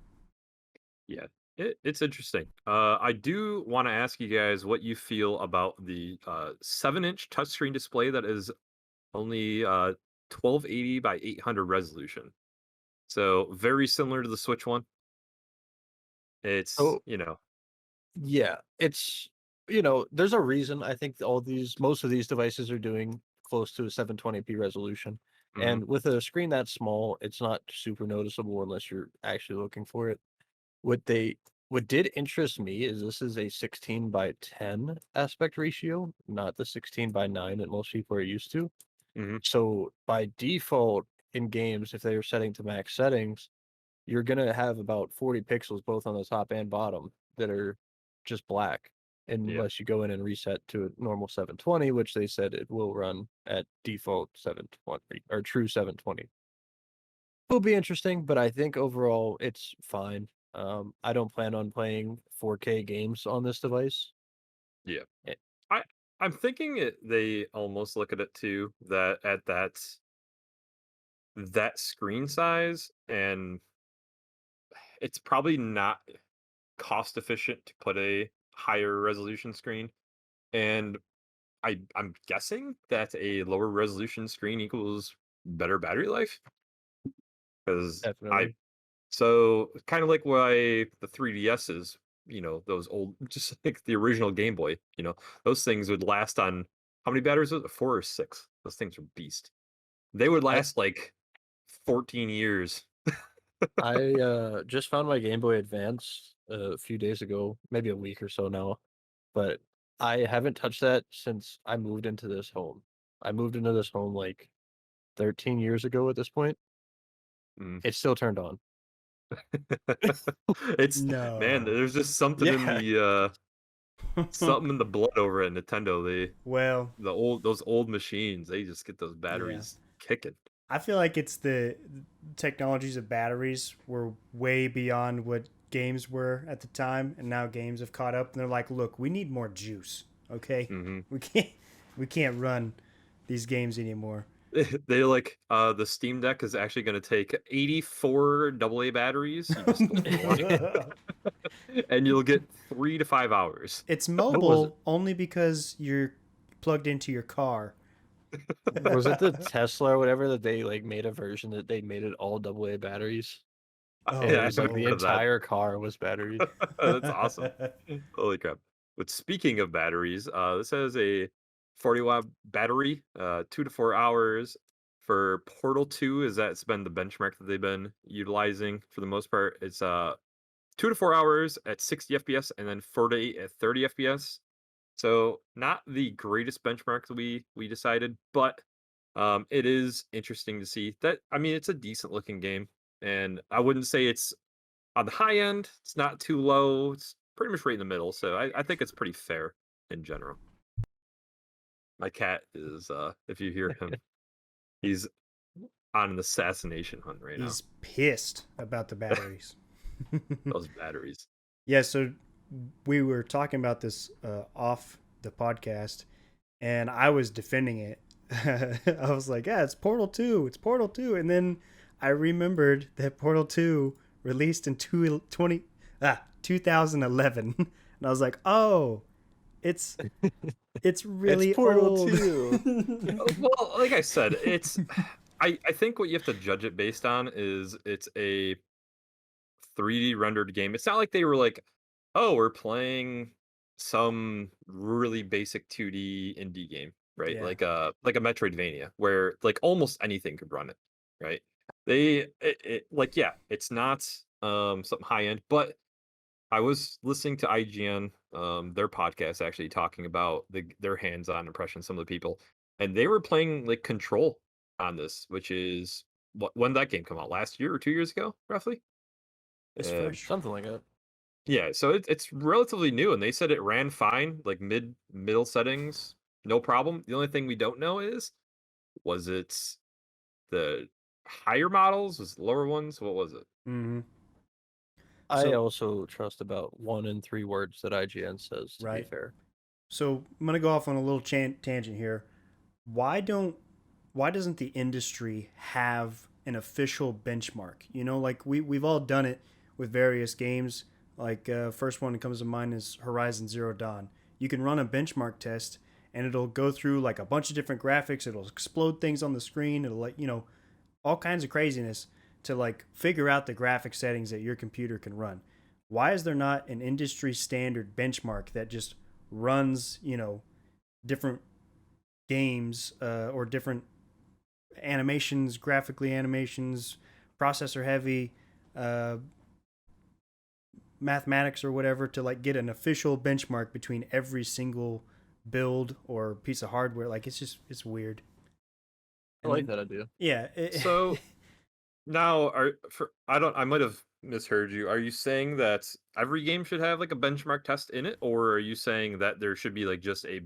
yeah, it's interesting. I do want to ask you guys what you feel about the 7-inch touchscreen display that is only 1280 by 800 resolution. So very similar to the Switch one. It's Oh, you know. yeah. It's, there's a reason I think most of these devices are doing close to a 720p resolution. Mhm, And with a screen that small, it's not super noticeable unless you're actually looking for it. What they what did interest me is this is a 16 by 10 aspect ratio, not the 16 by 9 that most people are used to. mhm, So by default in games, if they are setting to max settings, you're gonna have about 40 pixels both on the top and bottom that are just black, yeah, unless you go in and reset to a normal 720, which they said it will run at default 720 or true 720. Will be interesting, but I think overall it's fine. I don't plan on playing 4K games on this device. yeah. Eh, I I'm thinking they almost look at it too that at that screen size, and it's probably not cost efficient to put a higher resolution screen. And I'm guessing that a lower resolution screen equals better battery life because I Definitely. so kind of like why the 3DS is, those old, just like the original Game Boy, those things would last on how many batteries was it? 4 or 6. Those things are beast. They would I last like 14 years. I just found my Game Boy Advance a few days ago, maybe a week or so now, but I haven't touched that since I moved into this home. I moved into this home like 13 years ago at this point. Mm. It's still turned on. It's man, No. there's just something in Yeah. the blood over at Nintendo. Well, Those old machines, they just get those yeah. batteries kicking. I feel like it's the technologies of batteries were way beyond what games were at the time, and now games have caught up, and they're like, "Look, we need more juice. Okay, Hmm. we can't we can't run these games anymore." They like the Steam Deck is actually going to take 84 AA batteries. You just put one, and you'll get 3 to 5 hours. It's What was it? mobile only because you're plugged into your car. Was it the Tesla or whatever that they like made a version that they made it all AA batteries? And it Oh I was like haven't the heard of that. entire car was batteries. That's awesome. Holy crap. But speaking of batteries, this has a 40-watt battery, 2 to 4 hours. For Portal 2, is that's been the benchmark that they've been utilizing for the most part. It's 2 to 4 hours at 60 FPS and then 4 to 8 at 30 FPS. So not the greatest benchmark that we decided, but it is interesting to see that. I mean, it's a decent looking game, and I wouldn't say it's on the high end. It's not too low. It's pretty much right in the middle. So I think it's pretty fair in general. My cat is, if you hear him, he's on an assassination hunt right now. He's pissed about the batteries. Those batteries. Yeah, so we were talking about this off the podcast, and I was defending it. I was like, "Yeah, it's Portal 2. It's Portal 2." And then I remembered that Portal 2 released in 2011. And I was like, oh, it's really Portal old. 2. Well, like I said, it's I think what you have to judge it based on is it's a 3D rendered game. It's not like they were like, oh, we're playing some really basic 2D indie game, right? Yeah. Like a Metroidvania where like almost anything could run it, right? Like yeah, it's not something high end, but I was listening to IGN, their podcast actually talking about their hands-on impression, some of the people, and they were playing like Control on this, which is when did that game come out? Last year or 2 years ago, roughly. It's Uh, fresh. Something like that. yeah, so it's relatively new, and they said it ran fine, like middle settings, no problem. The only thing we don't know is was it the higher models, was it lower ones? What was it? Mm-hmm. I So- also trust about 1 in 3 words that IGN says, to be Right. fair. So I'm gonna go off on a little tangent here. Why doesn't the industry have an official benchmark? You know, like we've all done it with various games. Like first one that comes to mind is Horizon Zero Dawn. You can run a benchmark test and it'll go through like a bunch of different graphics. It'll explode things on the screen. It'll like all kinds of craziness to like figure out the graphic settings that your computer can run. Why is there not an industry standard benchmark that just runs different games or different animations, graphically animations, processor heavy, mathematics or whatever to like get an official benchmark between every single build or piece of hardware? Like it's weird. I like that idea. Yeah. So now I might have misheard you. Are you saying that every game should have like a benchmark test in it, or are you saying that there should be like just a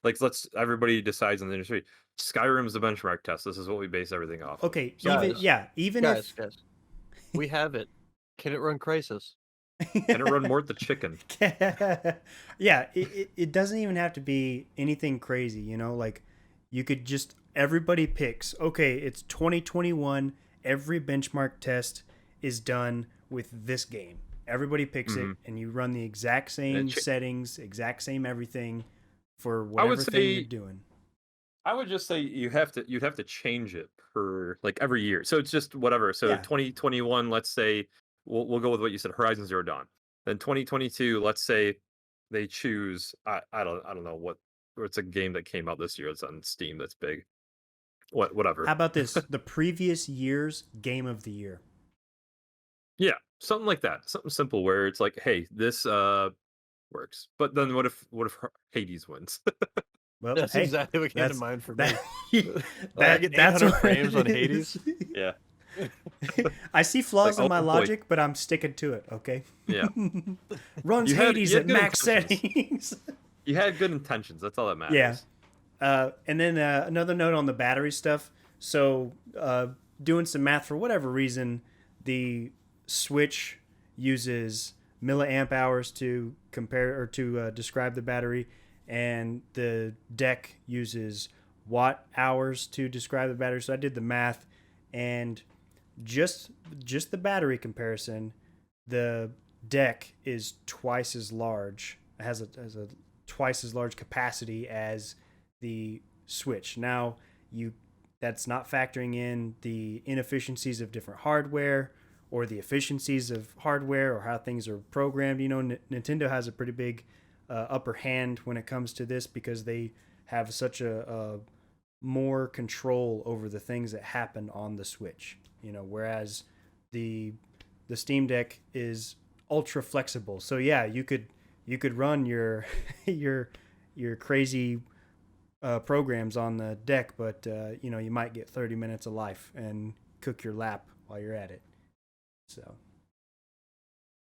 like everybody decides in the industry, Skyrim is the benchmark test. This is what we base everything off. Okay, Guys, even Guys, we have it. Can it run Crisis? if Can it run Mort the Chicken? yeah, it doesn't even have to be anything crazy, like you could just everybody picks, okay, it's 2021, every benchmark test is done with this game. Everybody picks it and you run the exact same settings, exact same everything for whatever thing you're doing. I would just say you'd have to change it per like every year. So it's just whatever. So Yeah. 2021, let's say we'll go with what you said, Horizon Zero Dawn. Then 2022, let's say they choose I don't know what's a game that came out this year that's on Steam that's big. Whatever. How about this? The previous year's game of the year. Yeah, something like that. Something simple where it's like, hey, this works. But then what if Hades wins? Well, That's hey, exactly what came to mind for me. I get that's 800 what frames on it Hades. is. Yeah. I see flaws Like, in my oh, boy. logic, but I'm sticking to it. Okay. Yeah. Runs You had Hades at good max intentions. settings. You had good intentions. That's all that matters. Yeah. And then another note on the battery stuff. So, doing some math for whatever reason, the Switch uses milliamp hours to compare or to describe the battery, and the deck uses watt hours to describe the battery. So I did the math, and just the battery comparison, the deck is twice as large. It has a twice as large capacity as the Switch. Now, that's not factoring in the inefficiencies of different hardware or the efficiencies of hardware or how things are programmed. Nintendo has a pretty big upper hand when it comes to this because they have such a more control over the things that happen on the Switch. Whereas the Steam Deck is ultra flexible. So yeah, you could run your your crazy programs on the deck, but you might get 30 minutes of life and cook your lap while you're at it. So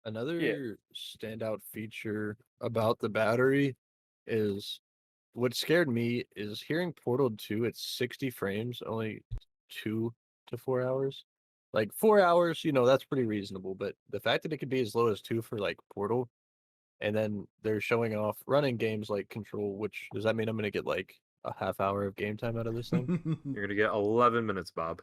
Another standout feature about the battery is what scared me is hearing Portal 2 at 60 frames, only 2 to 4 hours. Like 4 hours, that's pretty reasonable, but the fact that it could be as low as 2 for like Portal, and then they're showing off running games like Control, which does that mean I'm going to get like a half hour of game time out of this thing? You're gonna get 11 minutes, Bob.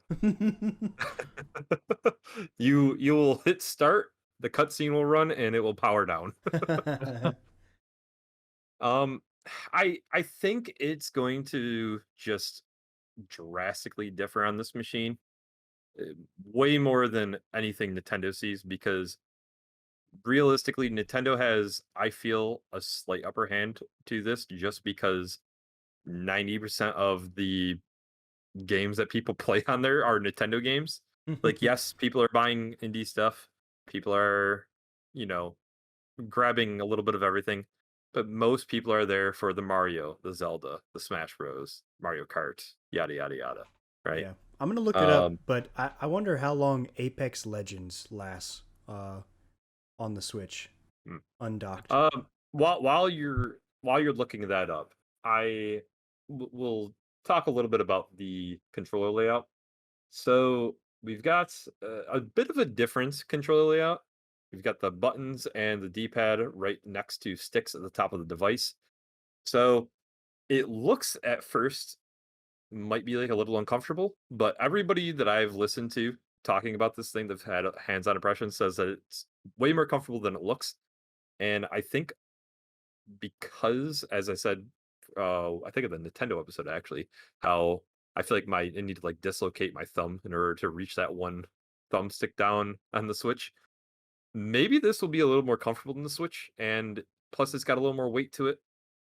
You will hit start, the cutscene will run, and it will power down. Um, I think it's going to just drastically differ on this machine, uh, way more than anything Nintendo sees because realistically, Nintendo has, I feel, a slight upper hand to this just because 90% of the games that people play on there are Nintendo games. Like, yes, people are buying indie stuff. People are, you know, grabbing a little bit of everything, but most people are there for the Mario, the Zelda, the Smash Bros, Mario Kart, yada yada yada. Right? Yeah, I'm gonna look it up, Um, but I wonder how long Apex Legends lasts on the Switch, hmm. undocked. While you're looking that up, will talk a little bit about the controller layout. So we've got a bit of a different controller layout. We've got the buttons and the D-pad right next to sticks at the top of the device. So it looks at first might be like a little uncomfortable, but everybody that I've listened to talking about this thing that've had hands-on impressions says that it's way more comfortable than it looks. And I think because, as I said, I think of the Nintendo episode actually, how I feel like I need to like dislocate my thumb in order to reach that one thumbstick down on the Switch. Maybe this will be a little more comfortable than the Switch, and plus it's got a little more weight to it.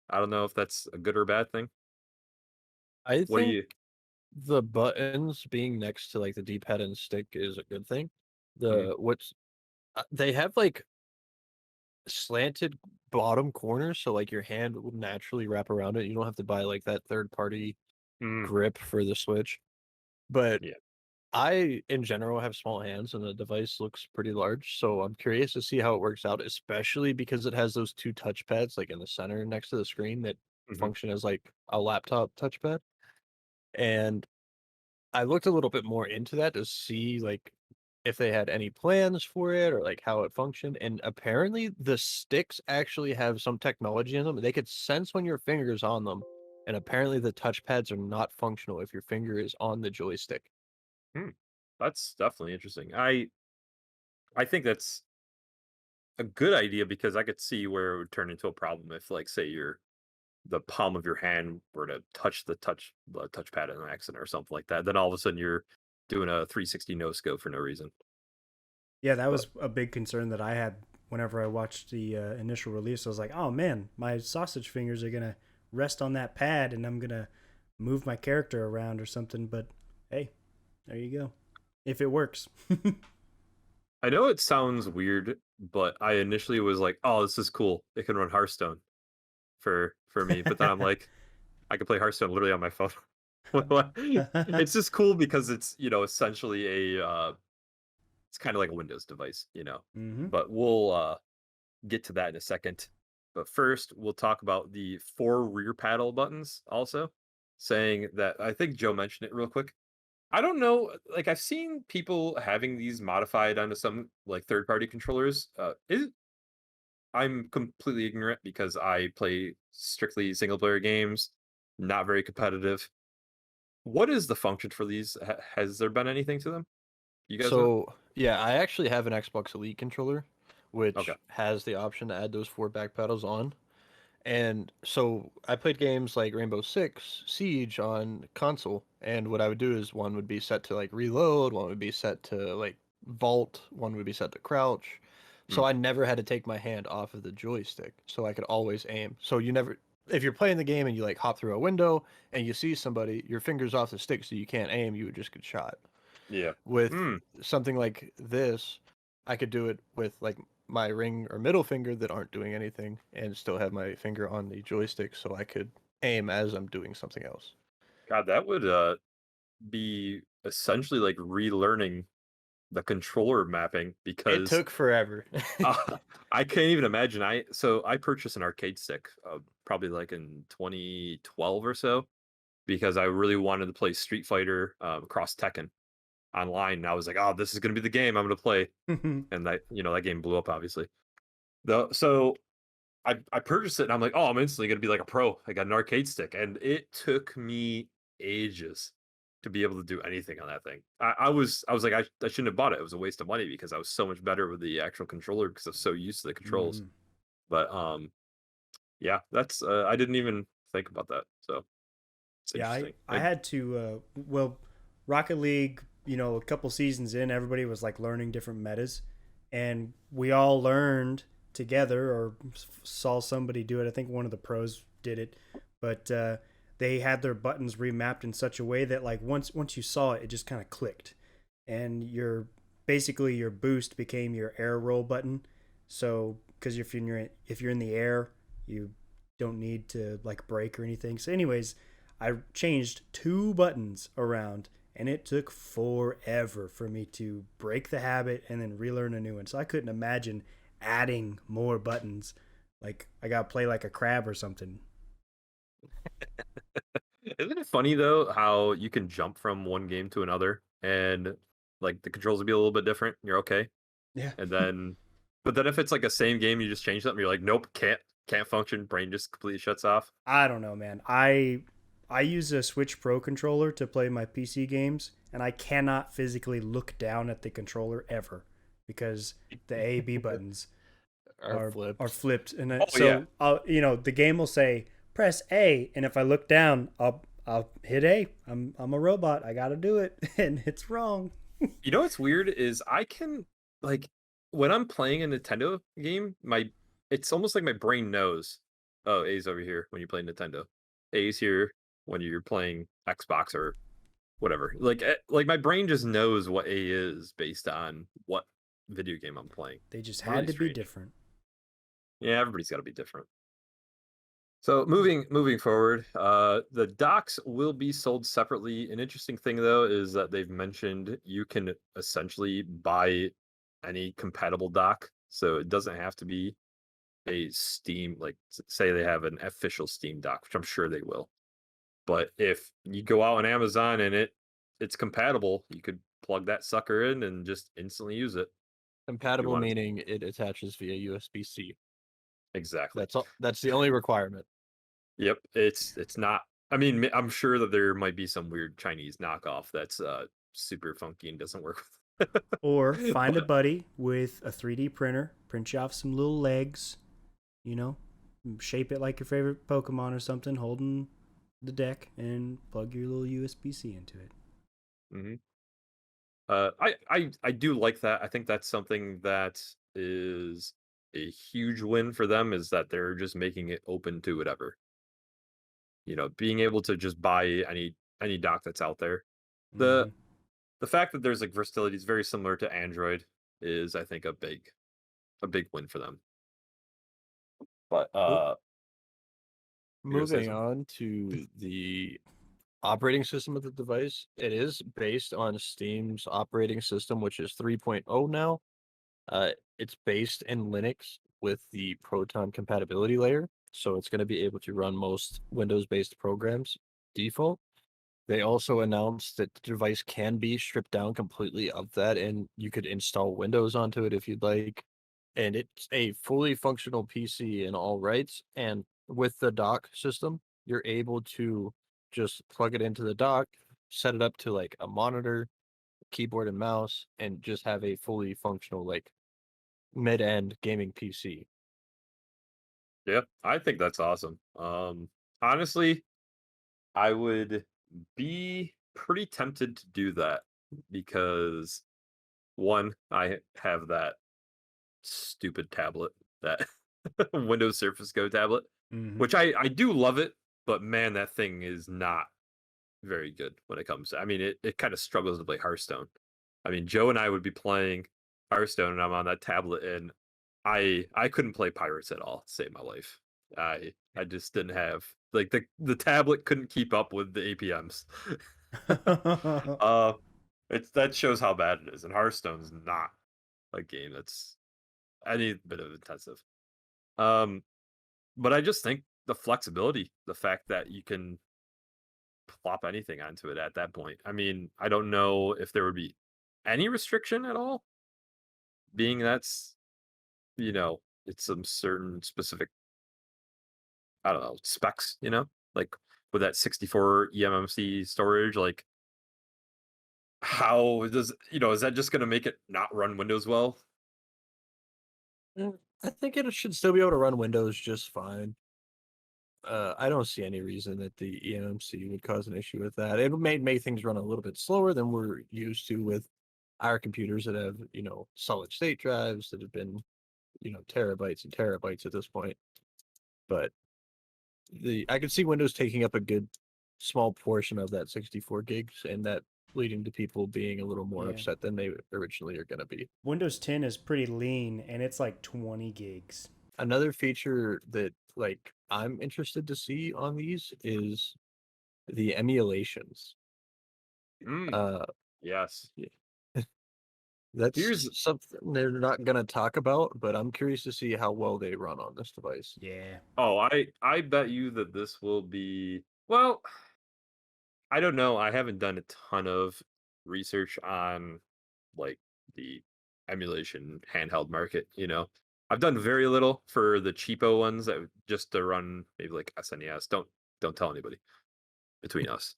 I don't know if that's a good or bad thing. I What do think you? the buttons being next to like the D-pad and stick is a good thing. Mm, They have like slanted bottom corners, so like your hand will naturally wrap around it. You don't have to buy like that third party mm, grip for the Switch. But yeah. I, in general, have small hands and the device looks pretty large, so I'm curious to see how it works out, especially because it has those two touchpads like in the center next to the screen that Hmm. function as like a laptop touchpad. And I looked a little bit more into that to see like if they had any plans for it or like how it functioned. And apparently the sticks actually have some technology in them. They could sense when your finger is on them. And apparently the touchpads are not functional if your finger is on the joystick. Hmm. That's definitely interesting. I think that's a good idea because I could see where it would turn into a problem if, like, say, the palm of your hand were to touch the touchpad in an accident or something like that. Then all of a sudden you're doing a 360 no scope for no reason. Yeah, that But was a big concern that I had whenever I watched the initial release. I was like, oh man, my sausage fingers are gonna rest on that pad, and I'm gonna move my character around or something. But hey, there you go. If it works. I know it sounds weird, but I initially was like, "Oh, this is cool. It can run Hearthstone for me." But then I'm like, I can play Hearthstone literally on my phone. It's just cool because it's, essentially it's kind of like a Windows device. Mm-hmm. But we'll get to that in a second. But first, we'll talk about the four rear paddle buttons also, saying that I think Joe mentioned it real quick. I don't know, like I've seen people having these modified onto some like third-party controllers. I'm completely ignorant because I play strictly single player games, not very competitive. What is the function for these? Has there been anything to them? You guys know? So, yeah, I actually have an Xbox Elite controller, Okay. which has the option to add those four back pedals on. And so I played games like Rainbow Six Siege on console, and what I would do is one would be set to like reload, one would be set to like vault, one would be set to crouch. So Mm, I never had to take my hand off of the joystick, so I could always aim. So you never, if you're playing the game and you like hop through a window and you see somebody, your fingers off the stick so you can't aim, you would just get shot. yeah. With Mm, something like this, I could do it with like my ring or middle finger that aren't doing anything and still have my finger on the joystick so I could aim as I'm doing something else. God, that would be essentially like relearning the controller mapping It because took forever. uh, I can't even imagine. I purchased an arcade stick probably like in 2012 or so because I really wanted to play Street Fighter across Tekken online. And I was like, oh, this is gonna be the game I'm gonna play, and that game blew up obviously. So I purchased it and I'm like, oh, I'm instantly gonna be like a pro. I got an arcade stick, and it took me ages to be able to do anything on that thing. I was like, I shouldn't have bought it. It was a waste of money because I was so much better with the actual controller because I was so used to the controls. Mm-hmm. But Yeah, that's I didn't even think about that. So it's Yeah, interesting. I had to Rocket League, a couple seasons in, everybody was like learning different metas, and we all learned together or saw somebody do it. I think one of the pros did it, but they had their buttons remapped in such a way that like once you saw it, it just kind of clicked, and basically your boost became your air roll button. So because if you're in the air, you don't need to like brake or anything. So anyways, I changed 2 buttons around, and it took forever for me to break the habit and then relearn a new one. So I couldn't imagine adding more buttons. Like I got to play like a crab or something. Isn't it funny though how you can jump from one game to another and like the controls will be a little bit different. You're okay, Yeah. and then, but then if it's like a same game, you just change something. You're like, nope, can't function. Brain just completely shuts off. I don't know, man. I use a Switch Pro controller to play my PC games, and I cannot physically look down at the controller ever because the A B buttons Are are flipped. flipped, and Oh yeah, so the game will say press A, and if I look down, I'll hit A. I'm a robot. I got to do it, and it's wrong. you know what's weird is I can like when I'm playing a Nintendo game, it's almost like my brain knows. Oh, A's over here when you play Nintendo. A's here when you're playing Xbox or whatever. Like my brain just knows what A is based on what video game I'm playing. They just It's really had to be strange. different. Yeah, everybody's got to be different. So moving forward, the docks will be sold separately. An interesting thing though is that they've mentioned you can essentially buy any compatible dock, so it doesn't have to be a Steam, like say they have an official Steam dock, which I'm sure they will. But if you go out on Amazon and it's compatible, you could plug that sucker in and just instantly use it if you Compatible want. meaning it attaches via USB-C. Exactly. That's all. That's the only requirement. Yep. It's not. I mean, I'm sure that there might be some weird Chinese knockoff that's super funky and doesn't work. Or find a But buddy with a 3D printer, print you off some little legs, you know, shape it like your favorite Pokemon or something, holding the deck, and plug your little USB C into it. mhm. I do like that. I think that's something that is a huge win for them is that they're just making it open to whatever. Being able to just buy any dock that's out there. The Mm-hmm. the fact that there's like versatility is very similar to Android is I think a big win for them. But Well, you're gonna say Moving something? on to the operating system of the device, it is based on Steam's operating system, which is 3.0 now. It's based in Linux with the Proton compatibility layer, so it's going to be able to run most Windows-based programs default. They also announced that the device can be stripped down completely of that, and you could install Windows onto it if you'd like. And it's a fully functional PC in all rights. And with the dock system, you're able to just plug it into the dock, set it up to like a monitor, keyboard and mouse, and just have a fully functional like mid-end gaming PC. Yeah, I think that's awesome. Honestly, I would be pretty tempted to do that because one, I have that stupid tablet, that Windows Surface Go tablet, mm-hmm. which I do love it, but man, that thing is not very good when it comes to, I mean, it kind of struggles to play Hearthstone. I mean, Joe and I would be playing Hearthstone and I'm on that tablet and I couldn't play Pirates at all to save my life. I just didn't have like the tablet couldn't keep up with the APMs. uh that shows how bad it is. And Hearthstone's not a game that's any bit of intensive. Um but I just think the flexibility, the fact that you can plop anything onto it at that point. I mean, I don't know if there would be any restriction at all, being it's some certain specific, I don't know, specs, like with that 64 eMMC storage, like how is that just going to make it not run Windows well? I think it should still be able to run Windows just fine. I don't see any reason that the eMMC would cause an issue with that. It may make things run a little bit slower than we're used to with our computers that have, solid state drives that have been, terabytes and terabytes at this point. But I could see Windows taking up a good small portion of that 64 gigs and that leading to people being a little more Yeah. upset than they originally are going to be. Windows 10 is pretty lean, and it's like 20 gigs. Another feature that I'm interested to see on these is the emulations. Yes. That's Here's something they're not going to talk about, but I'm curious to see how well they run on this device. Yeah. I bet you that this will be, well, I don't know. I haven't done a ton of research on like the emulation handheld market, I've done very little for the cheapo ones that just to run maybe like SNES. Don't tell anybody between us.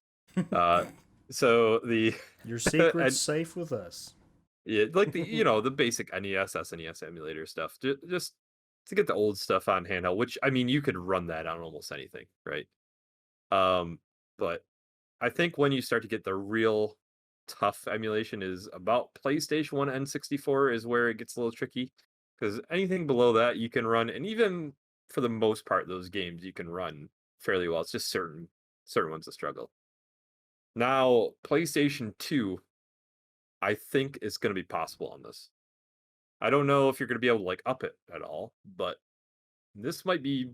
So the Your secret's and safe with us. yeah, like the basic NES, SNES emulator stuff, just to get the old stuff on handheld, which I mean you could run that on almost anything, right? But I think when you start to get the real tough emulation is about PlayStation 1 N64 is where it gets a little tricky because anything below that you can run, and even for the most part, those games you can run fairly well. It's just certain ones that struggle. Now, PlayStation 2, I think is going to be possible on this. I don't know if you're going to be able to like up it at all, but this might be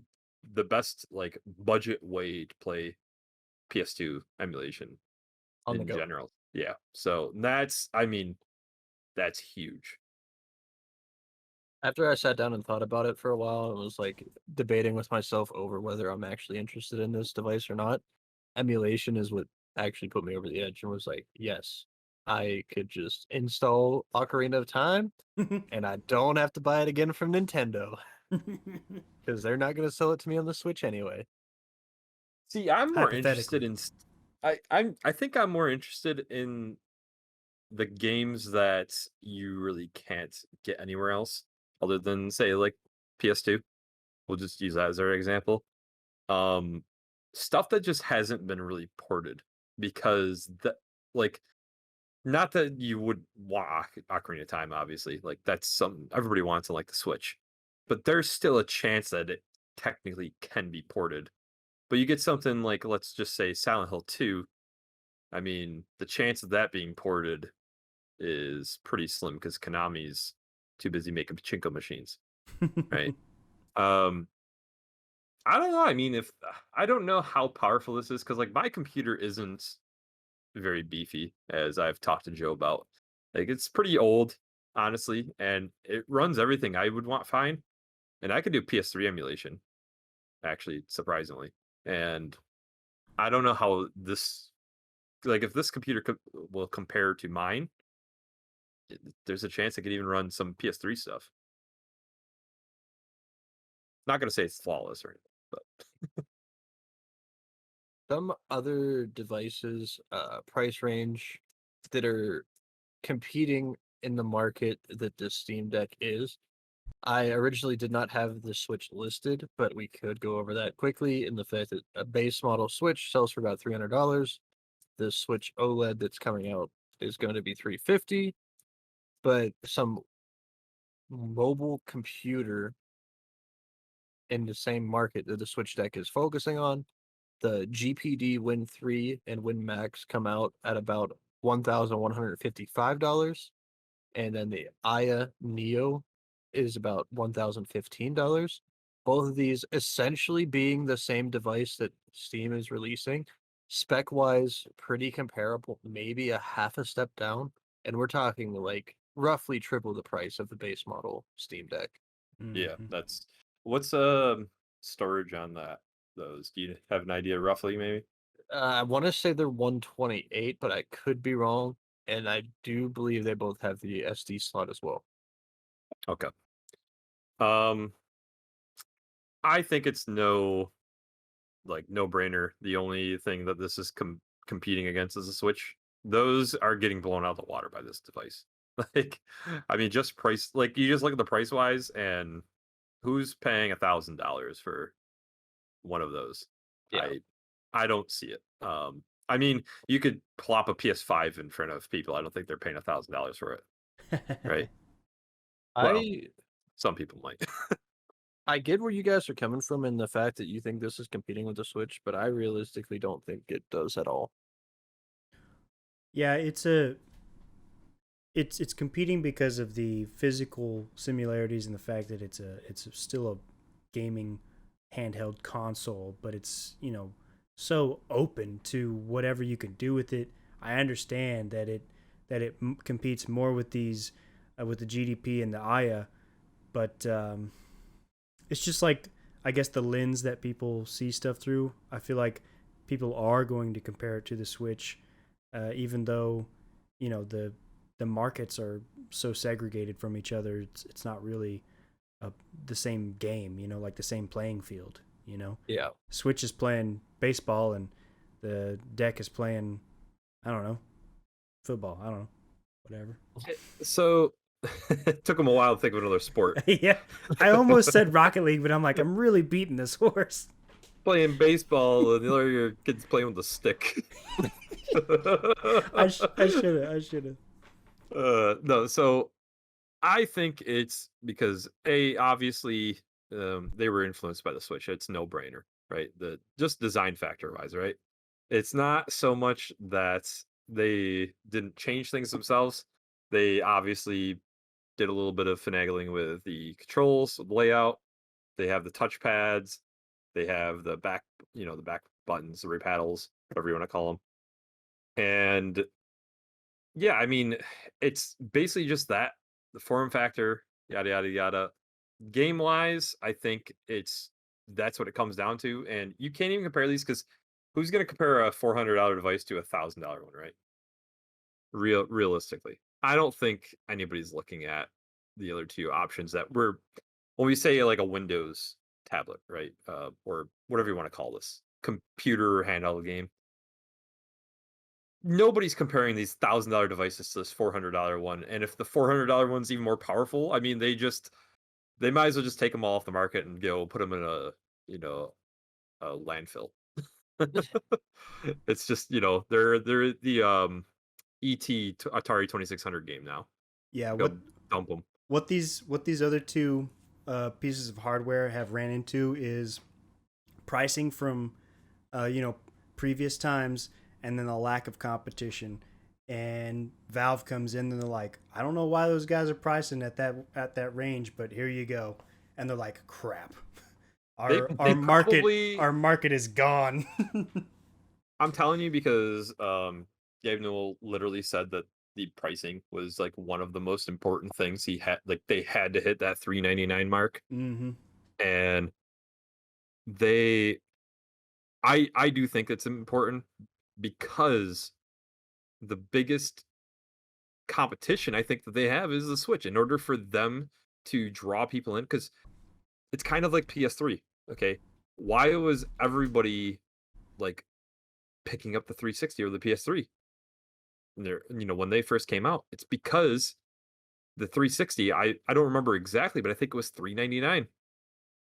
the best like budget way to play PS2 emulation On the in go. general. Yeah. So that's huge. After I sat down and thought about it for a while and was like debating with myself over whether I'm actually interested in this device or not, emulation is what actually put me over the edge and was like, yes, I could just install Ocarina of Time and I don't have to buy it again from Nintendo because they're not going to sell it to me on the Switch anyway. See, I'm more interested Hypothetically. in I think I'm more interested in the games that you really can't get anywhere else other than say like PS2. We'll just use that as our example. Um Stuff that just hasn't been really ported because like not that you would want Ocarina of Time, obviously. Like that's something everybody wants on like the Switch. But there's still a chance that it technically can be ported. But you get something like let's just say Silent Hill 2. I mean, the chance of that being ported is pretty slim because Konami's too busy making pachinko machines, right? Um, I don't know. I mean, if I don't know how powerful this is because like my computer isn't very beefy, as I've talked to Joe about. Like it's pretty old, honestly, and it runs everything I would want fine. And I can do PS3 emulation, actually, surprisingly. And I don't know how this, like, if this computer will compare to mine, there's a chance it could even run some PS3 stuff. Not gonna say it's flawless or anything, but Some other devices, price range that are competing in the market that the Steam Deck is. I originally did not have the Switch listed, but we could go over that quickly in the fact that a base model Switch sells for about $300. The Switch OLED that's coming out is going to be $350, but some mobile computer in the same market that the Switch Deck is focusing on, the GPD Win 3 and Win Max come out at about $1,155. And then the Aya Neo is about $1,015. Both of these essentially being the same device that Steam is releasing. Spec wise, pretty comparable, maybe a half a step down. And we're talking like roughly triple the price of the base model Steam Deck. yeah, Mhm. that's what's storage on those. Do you have an idea roughly, maybe? I want to say they're 128, but I could be wrong. And I do believe they both have the SD slot as well. Okay. Um, I think it's no brainer. The only thing that this is competing against is the Switch. Those are getting blown out of the water by this device. Like, I mean, just price. Like, you just look at the price wise, and who's paying $1,000 for one of those. Yeah. I don't see it. I mean, you could plop a PS5 in front of people. I don't think they're paying $1,000 for it, right? Well, some people might. I get where you guys are coming from in the fact that you think this is competing with the Switch, but I realistically don't think it does at all. Yeah, it's competing because of the physical similarities and the fact that it's still a gaming handheld console, but it's, you know, so open to whatever you can do with it. I understand that it competes more with these with the GDP and the AYA, but it's just like, I guess, the lens that people see stuff through. I feel like people are going to compare it to the Switch, even though, you know, the markets are so segregated from each other. It's not really the same game, you know, like the same playing field, you know. Yeah. Switch is playing baseball and the deck is playing, I don't know, football. I don't know, whatever. So it took them a while to think of another sport. Yeah, I almost said Rocket League, but I'm like, I'm really beating this horse. Playing baseball and the other kid's playing with a stick. I should have. No, so I think it's because obviously they were influenced by the Switch. It's no brainer, right? The just design factor wise, right? It's not so much that they didn't change things themselves. They obviously did a little bit of finagling with the controls, the layout. They have the touch pads. They have the back, you know, the back buttons, the paddles, whatever you want to call them. And yeah, I mean, it's basically just that, the form factor, yada yada yada. Game wise, I think that's what it comes down to, and you can't even compare these because who's going to compare a $400 device to a $1,000 one, right? Realistically, I don't think anybody's looking at the other two options that were, when we say like a Windows tablet, right, or whatever you want to call this, computer handheld game. Nobody's comparing these $1,000 devices to this $400 one, and if the $400 one's even more powerful, I mean, they might as well just take them all off the market and go put them in a, you know, a landfill. It's just, you know, they're the Atari 2600 game now. Yeah, Go dump them. What these other two pieces of hardware have ran into is pricing from you know, previous times, and then the lack of competition. And Valve comes in and they're like, I don't know why those guys are pricing at that range, but here you go. And they're like, crap. Our market is gone. I'm telling you, because Gabe Newell literally said that the pricing was like one of the most important things he had. Like, they had to hit that $3.99 mark. Mm-hmm. And I do think it's important, because the biggest competition I think that they have is the Switch. In order for them to draw people in, because it's kind of like PS3. Okay, why was everybody like picking up the 360 or the PS3? And they're, you know, when they first came out, it's because the 360, I don't remember exactly, but I think it was $3.99,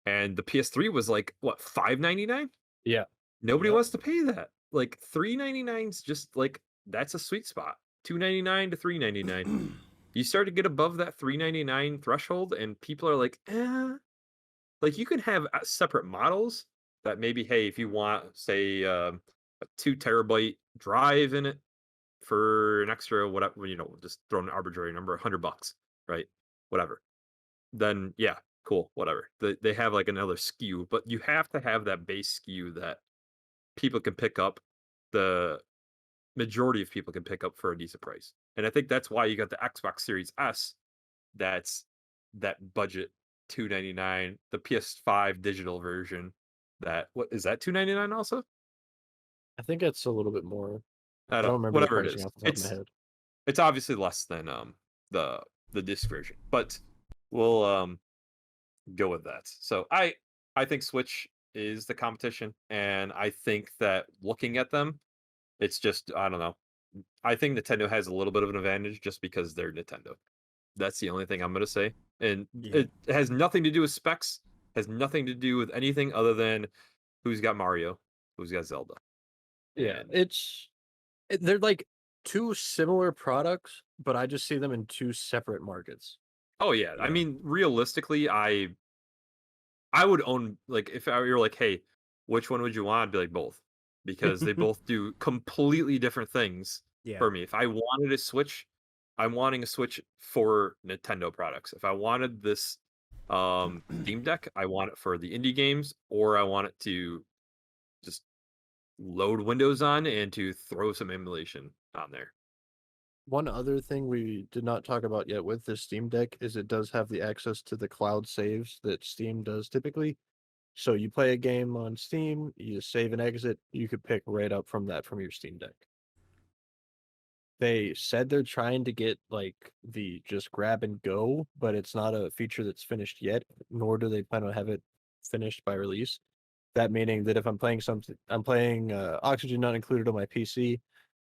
and the PS3 was like, what, $5.99? Yeah. Nobody wants to pay that. Like, $3.99's just like, that's a sweet spot. $2.99 to $3.99. You start to get above that $3.99 threshold, and people are like, like, you can have separate models that maybe, hey, if you want, say, a 2 terabyte drive in it for an extra, whatever, you know, just throw an arbitrary number, $100, right? Whatever. Then yeah, cool, whatever. They have like another SKU, but you have to have that base SKU that people can pick up, the majority of people can pick up for a decent price. And I think that's why you got the Xbox Series S, that's that budget $2.99, the PS5 digital version, that, what is that, $2.99 also? I think it's a little bit more. I don't don't remember whatever the it pricing is. off the top of my head. It's obviously less than the disc version, but we'll go with that. So I think Switch is the competition, and I think that looking at them, it's just, I don't know. I think Nintendo has a little bit of an advantage just because they're Nintendo. That's the only thing I'm going to say. And Yeah. it has nothing to do with specs, has nothing to do with anything other than who's got Mario, who's got Zelda. Yeah, And they're like two similar products, but I just see them in two separate markets. oh yeah, I Yeah. mean realistically, I would own, like, if I were like, hey, which one would you want? I'd be like both, because they both do completely different things Yeah. for me. If I wanted a Switch, I'm wanting a Switch for Nintendo products. If I wanted this Steam Deck, I want it for the indie games, or I want it to just load Windows on and to throw some emulation on there. One other thing we did not talk about yet with this Steam Deck is it does have the access to the cloud saves that Steam does typically. So you play a game on Steam, you save and exit, you could pick right up from that from your Steam Deck. They said they're trying to get like the just grab and go, but it's not a feature that's finished yet, nor do they plan on have it finished by release. That meaning that if I'm playing Oxygen not included on my PC,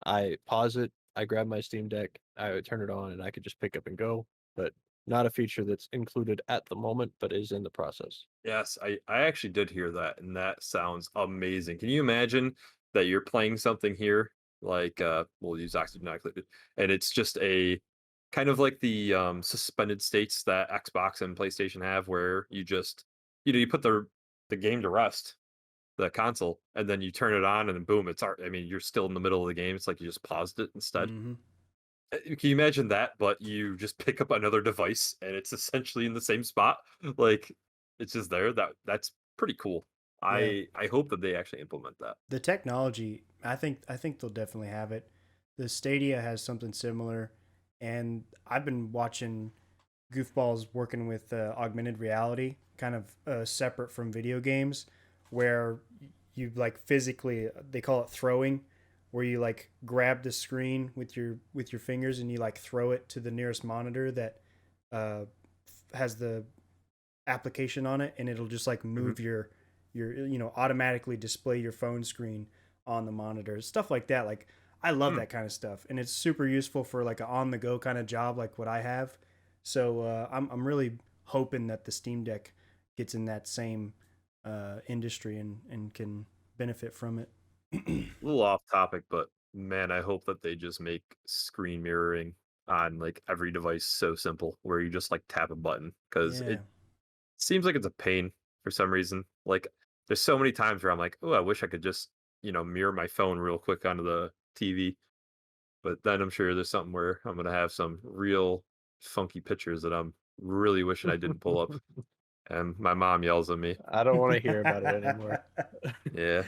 I pause it, I grab my Steam Deck, I would turn it on, and I could just pick up and go. But not a feature that's included at the moment, but is in the process. Yes, I actually did hear that, and that sounds amazing. Can you imagine that you're playing something here, like we'll use Oxygen Not Included, and it's just a kind of like the suspended states that Xbox and PlayStation have, where you just, you put the game to rest, the console, and then you turn it on, and then boom, I mean, you're still in the middle of the game. It's like you just paused it instead. Mm-hmm. Can you imagine that? But you just pick up another device and it's essentially in the same spot. Like, it's just there. That's pretty cool. Yeah. I hope that they actually implement that. The technology, I think they'll definitely have it. The Stadia has something similar, and I've been watching goofballs working with augmented reality, kind of separate from video games, where you like physically, they call it throwing, where you like grab the screen with your fingers and you like throw it to the nearest monitor that uh, has the application on it, and it'll just like Mhm. move your automatically display your phone screen on the monitor, stuff like that. Like, I love Hmm. that kind of stuff, and it's super useful for like an on the go kind of job like what I have. So I'm really hoping that the Steam Deck gets in that same industry and can benefit from it. A little off topic, but man, I hope that they just make screen mirroring on like every device so simple, where you just like tap a button, because Yeah. it seems like it's a pain for some reason. Like, there's so many times where I'm like, oh, I wish I could just, mirror my phone real quick onto the TV. But then I'm sure there's something where I'm gonna have some real funky pictures that I'm really wishing I didn't pull up, and my mom yells at me. I don't want to hear about it anymore. Yeah,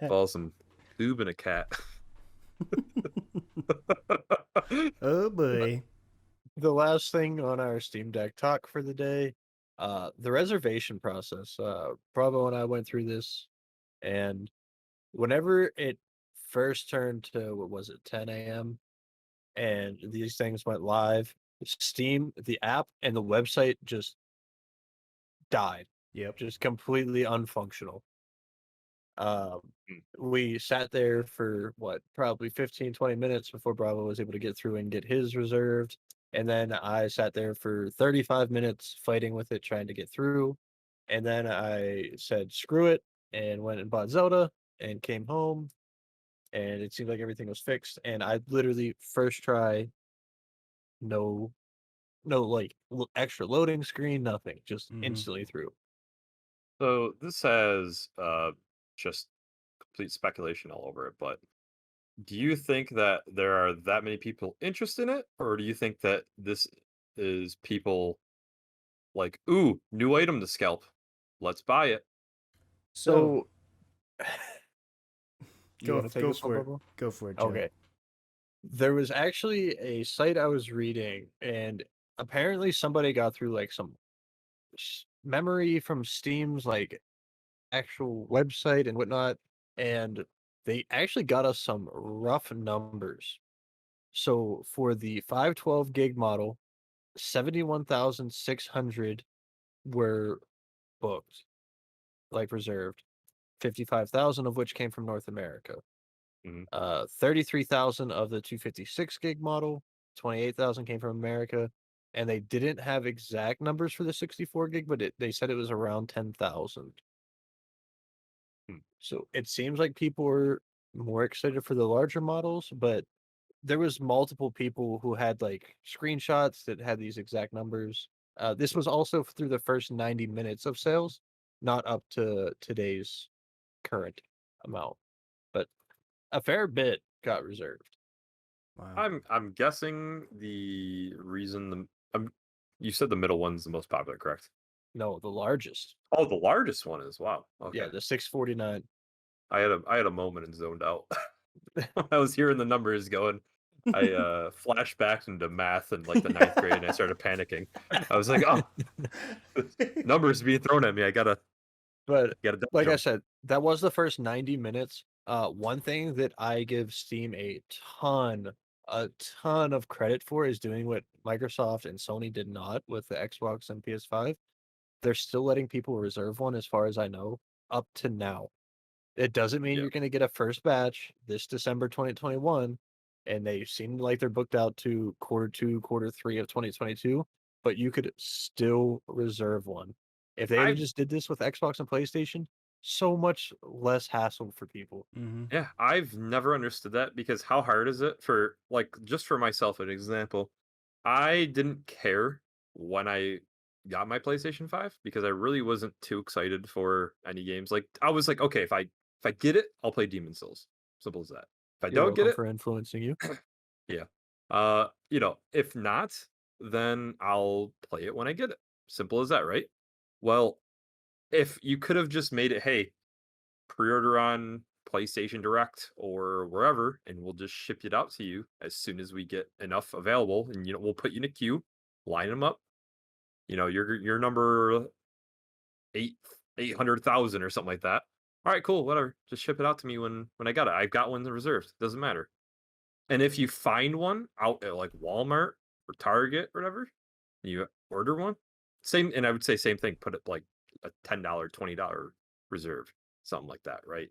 balls some boob and a cat. Oh boy. The last thing on our Steam Deck talk for the day, the reservation process. Bravo and I went through this, and whenever it first turned to, what was it, 10 a.m., and these things went live, Steam, the app, and the website just died, Yep. just completely unfunctional. Um, Mm. we sat there for what, probably 15, 20 minutes before Bravo was able to get through and get his reserved. And then I sat there for 35 minutes fighting with it, trying to get through. And then I said, screw it, and went and bought Zelda and came home. And it seemed like everything was fixed. And I literally, first try, no, no, like extra loading screen, nothing, just Mm-hmm. instantly through. So this has just complete speculation all over it, but do you think that there are that many people interested in it, or do you think that this is people like, ooh, new item to scalp, let's buy it? So So, you go want to take go this one, for it. Bubba? Go for it, Joe. Okay. There was actually a site I was reading, and apparently somebody got through like some memory from Steam's like actual website and whatnot, and they actually got us some rough numbers. So for the 512 gig model, 71,600 were booked, like reserved, 55,000 of which came from North America. Mhm. 33,000 of the 256 gig model, 28,000 came from America, and they didn't have exact numbers for the 64 gig, but they said it was around 10,000. So it seems like people were more excited for the larger models, but there was multiple people who had like screenshots that had these exact numbers. This was also through the first 90 minutes of sales, not up to today's current amount, but a fair bit got reserved. Wow. I'm guessing the reason you said the middle one's the most popular, correct? No, the largest. Oh, the largest one is. Wow. Yeah, Okay. the 649. I had a moment and zoned out. I was hearing the numbers going. I flashed back into math in like the ninth grade and I started panicking. I was like, oh, numbers being thrown at me. I But gotta dodge like I 'em. said, that was the first 90 minutes. One thing that I give Steam a ton of credit for is doing what Microsoft and Sony did not with the Xbox and PS5. They're still letting people reserve one, as far as I know, up to now. It doesn't mean Yeah. you're going to get a first batch this December 2021, and they seem like they're booked out to quarter two, quarter three of 2022, but you could still reserve one. If they had I've just did this with Xbox and PlayStation, so much less hassle for people. Mm-hmm. Yeah, I've never understood that because how hard is it for like just for myself an example. I didn't care when I got my PlayStation 5 because I really wasn't too excited for any games. Like I was like, okay, if I get it, I'll play Demon Souls. Simple as that. If I You're don't get welcome it, for influencing you. yeah. If not, then I'll play it when I get it. Simple as that, right? Well, if you could have just made it, hey, pre-order on PlayStation Direct or wherever, and we'll just ship it out to you as soon as we get enough available, and we'll put you in a queue, line them up. Your number 800,000 or something like that. All right, cool, whatever. Just ship it out to me when I got it. I've got one reserved. Doesn't matter. And if you find one out at like Walmart or Target or whatever, you order one. Same, and I would say same thing. Put it like a $10, $20 reserve, something like that, right?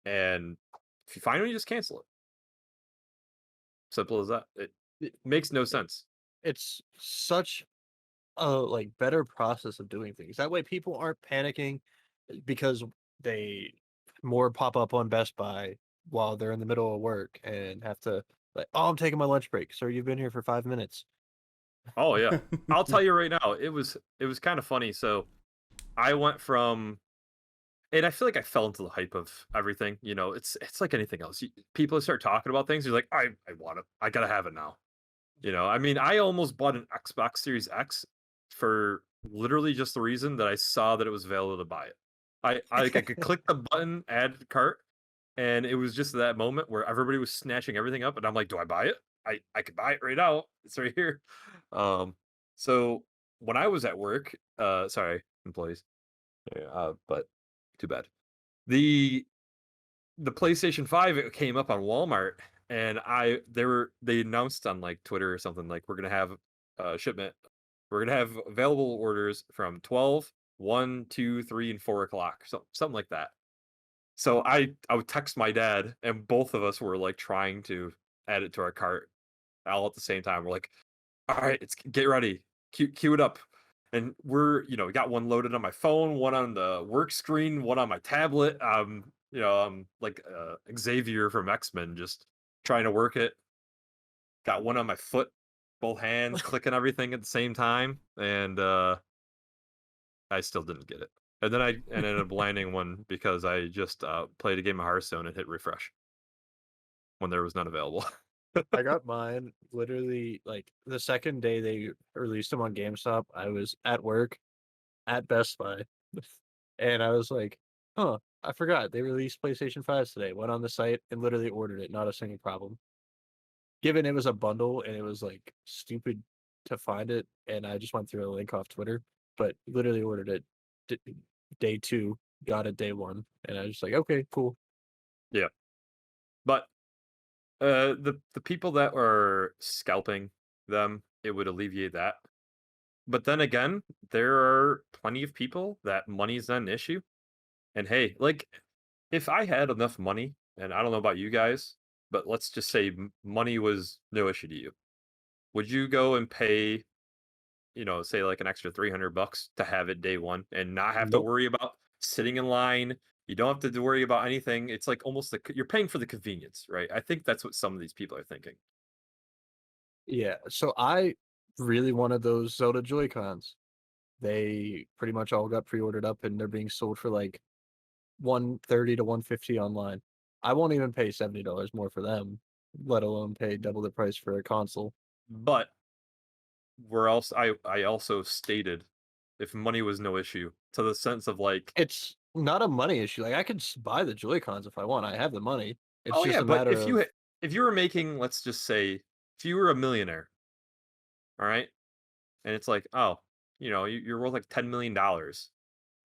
And if you find one, you just cancel it. Simple as that. It It- makes no sense. It's such a like better process of doing things. That way people aren't panicking because they more pop up on Best Buy while they're in the middle of work and have to like, oh, I'm taking my lunch break. Sir, you've been here for 5 minutes. Oh yeah. I'll tell you right now, it was kind of funny. So I went from and I feel like I fell into the hype of everything. It's like anything else. People start talking about things, you're like, I want it. I gotta have it now. I mean, I almost bought an Xbox Series X for literally just the reason that I saw that it was available to buy it. I could click the button, add to cart, and it was just that moment where everybody was snatching everything up, and I'm like, do I buy it? I could buy it right now. It's right here. So when I was at work, sorry, employees, yeah, but too bad. The the PlayStation 5 it came up on Walmart and they announced on like Twitter or something like we're gonna have shipment. We're gonna have available orders from 12, 1, 2, 3, and 4 o'clock. Something like that. So I would text my dad and both of us were like trying to add it to our cart all at the same time. We're like, all right, it's get ready. Cue it up. And we got one loaded on my phone, one on the work screen, one on my tablet. I'm like Xavier from X-Men, just trying to work it. Got one on my foot, both hands, clicking everything at the same time, and I still didn't get it. And then I ended up landing one because I just played a game of Hearthstone and hit refresh when there was none available. I got mine literally like the second day they released them on GameStop. I was at work at Best Buy and I was like, huh, I forgot they released PlayStation 5s today. Went on the site and literally ordered it, not a single problem. Given it was a bundle and it was like stupid to find it, and I just went through a link off Twitter, but literally ordered it day two, got it day one, and I was just like, okay, cool. Yeah, but the people that are scalping them, it would alleviate that. But then again, there are plenty of people that money is not an issue. And hey, like if I had enough money, and I don't know about you guys, but let's just say money was no issue to you. Would you go and pay, say like an extra $300 to have it day one and not have to Nope. worry about sitting in line, You don't have to worry about anything. It's like almost you're paying for the convenience, right? I think that's what some of these people are thinking. Yeah, so I really wanted those Zelda Joy-Cons. They pretty much all got pre-ordered up, and they're being sold for like 130 to 150 online. I won't even pay $70 more for them, let alone pay double the price for a console. But I also stated if money was no issue, to the sense of like, It's not a money issue. Like I could buy the Joy-Cons if I want. I have the money. It's oh just yeah, a but matter of if you were making, let's just say, if you were a millionaire, all right, and it's like, oh, you're worth like $10 million,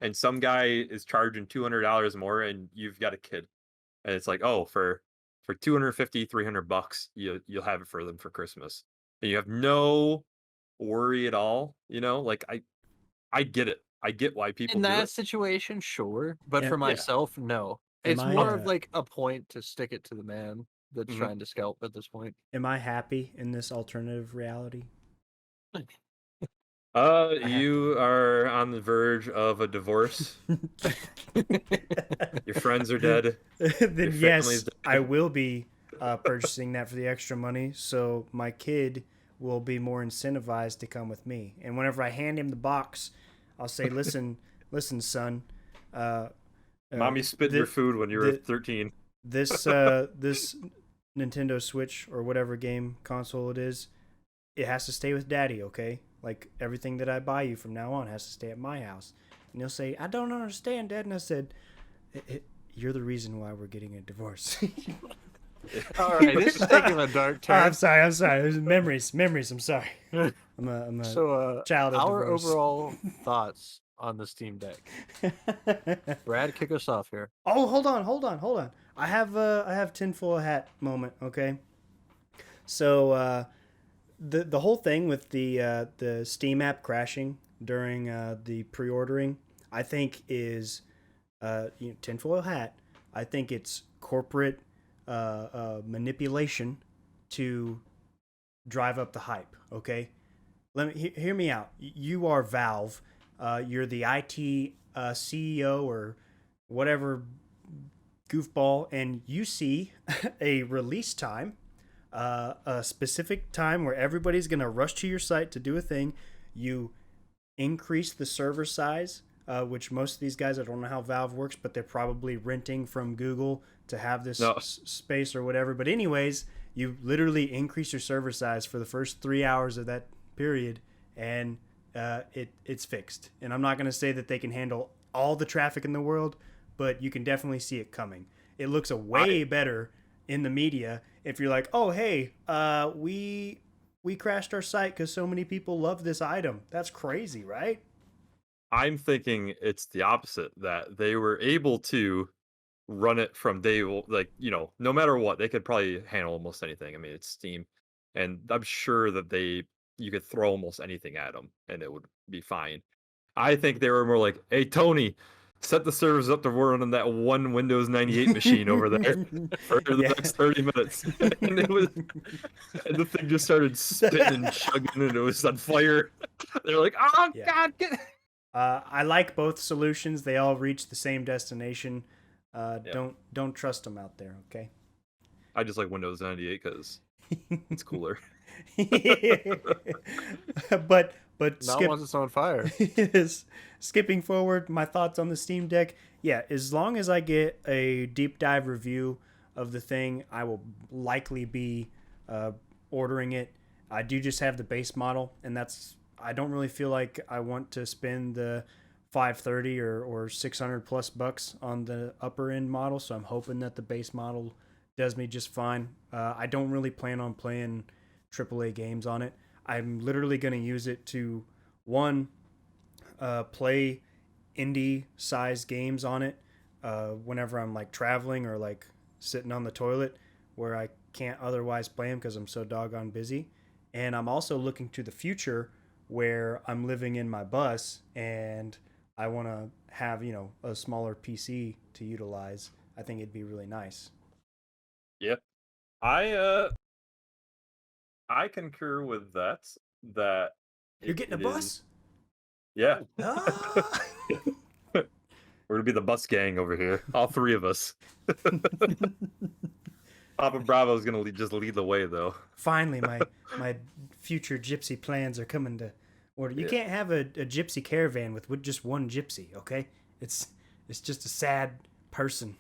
and some guy is charging $200 more, and you've got a kid, and it's like, oh, for 250, $300, you'll have it for them for Christmas, and you have no worry at all. Like I get it. I get why people in do that it. situation, sure. But for Am, Yeah. myself, no. am It's I more of like a point to stick it to the man that's Mhm. trying to scalp at this point. am I happy in this alternative reality? You are on the verge of a divorce. Your friends are dead. Then Your yes, family's dead. I will be purchasing that for the extra money, so my kid will be more incentivized to come with me. And whenever I hand him the box, I'll say, "Listen, listen, son. Uh, Mommy spit in your food when you were the- 13. this Nintendo Switch or whatever game console it has to stay with Daddy, okay? Like everything that I buy you from now on has to stay at my house." And he'll say, "I don't understand, Dad." And I said, "You're the reason why we're getting a divorce." All right, this is taking a dark turn. I'm sorry. There's memories. I'm sorry. I'm a So, child of our divorce. overall thoughts on the Steam Deck. Brad, kick us off here. Oh, hold on. I have tinfoil hat moment. Okay. So the whole thing with the Steam app crashing during the pre-ordering, I think is tinfoil hat. I think it's corporate manipulation to drive up the hype. Okay, let me hear me out. You are Valve. You're the IT CEO or whatever goofball, and you see a release time, a specific time where everybody's gonna rush to your site to do a thing. You increase the server size, which most of these guys, I don't know how Valve works, but they're probably renting from Google to have this No. space or whatever. But anyways, you literally increase your server size for the first 3 hours of that period, and it's fixed. And I'm not going to say that they can handle all the traffic in the world, but you can definitely see it coming. It looks way better in the media if you're like, oh, hey, we crashed our site because so many people love this item. That's crazy, right? I'm thinking it's the opposite, that they were able to run it from like, no matter what, they could probably handle almost anything. I mean, it's Steam, and I'm sure that you could throw almost anything at them and it would be fine. I think they were more like, hey, Tony, set the servers up to run on that one Windows 98 machine over there for the next 30 minutes. And and the thing just started spitting and chugging, and it was on fire. They're like, oh, Yeah. God, get I like both solutions. They all reach the same destination. Yeah. Don't trust them out there, okay? I just like Windows 98 because it's cooler. but Not once it's on fire. skipping forward, my thoughts on the Steam Deck. Yeah, as long as I get a deep dive review of the thing, I will likely be ordering it. I do just have the base model, and I don't really feel like I want to spend the $530 or $600+ on the upper end model, so I'm hoping that the base model does me just fine. I don't really plan on playing AAA games on it. I'm literally going to use it to, one, play indie sized games on it whenever I'm like traveling or like sitting on the toilet where I can't otherwise play them because I'm so doggone busy. And I'm also looking to the future where I'm living in my bus and I want to have, a smaller PC to utilize. I think it'd be really nice. Yep. I concur with that. You're getting a bus? Yeah. Ah! We're gonna be the bus gang over here, all three of us. Papa Bravo's gonna just lead the way, though. Finally, my future gypsy plans are coming to order. You Yeah. can't have a gypsy caravan with just one gypsy, okay? It's just a sad person.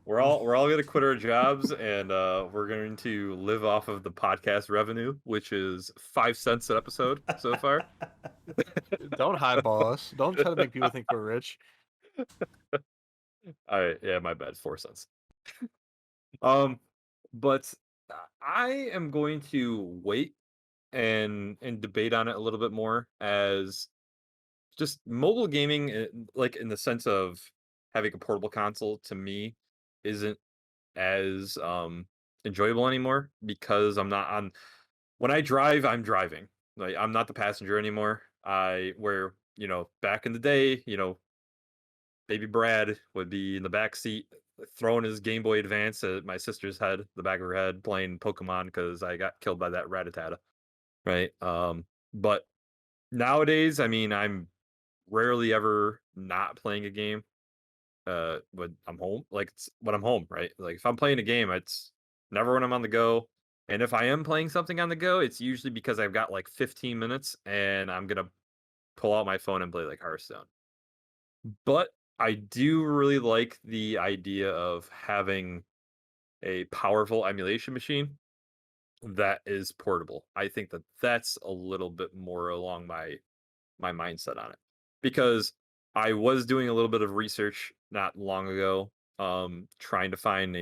We're all gonna quit our jobs, and we're going to live off of the podcast revenue, which is 5 cents an episode so far. Don't highball us. Don't try to make people think we're rich. All right, yeah, my bad, 4 cents. But I am going to wait and debate on it a little bit more, as just mobile gaming, like in the sense of having a portable console, to me isn't as enjoyable anymore, because I'm not on when I drive, I'm driving. Like, I'm not the passenger anymore. Back in the day, baby Brad would be in the back seat throwing his Game Boy Advance at my sister's head, the back of her head, playing Pokemon because I got killed by that Rattata. Right. But nowadays, I mean, I'm rarely ever not playing a game when I'm home. Like, it's when I'm home, right? Like, if I'm playing a game, it's never when I'm on the go. And if I am playing something on the go, it's usually because I've got like 15 minutes and I'm gonna pull out my phone and play like Hearthstone. But I do really like the idea of having a powerful emulation machine that is portable. I think that that's a little bit more along my mindset on it, because I was doing a little bit of research not long ago, trying to find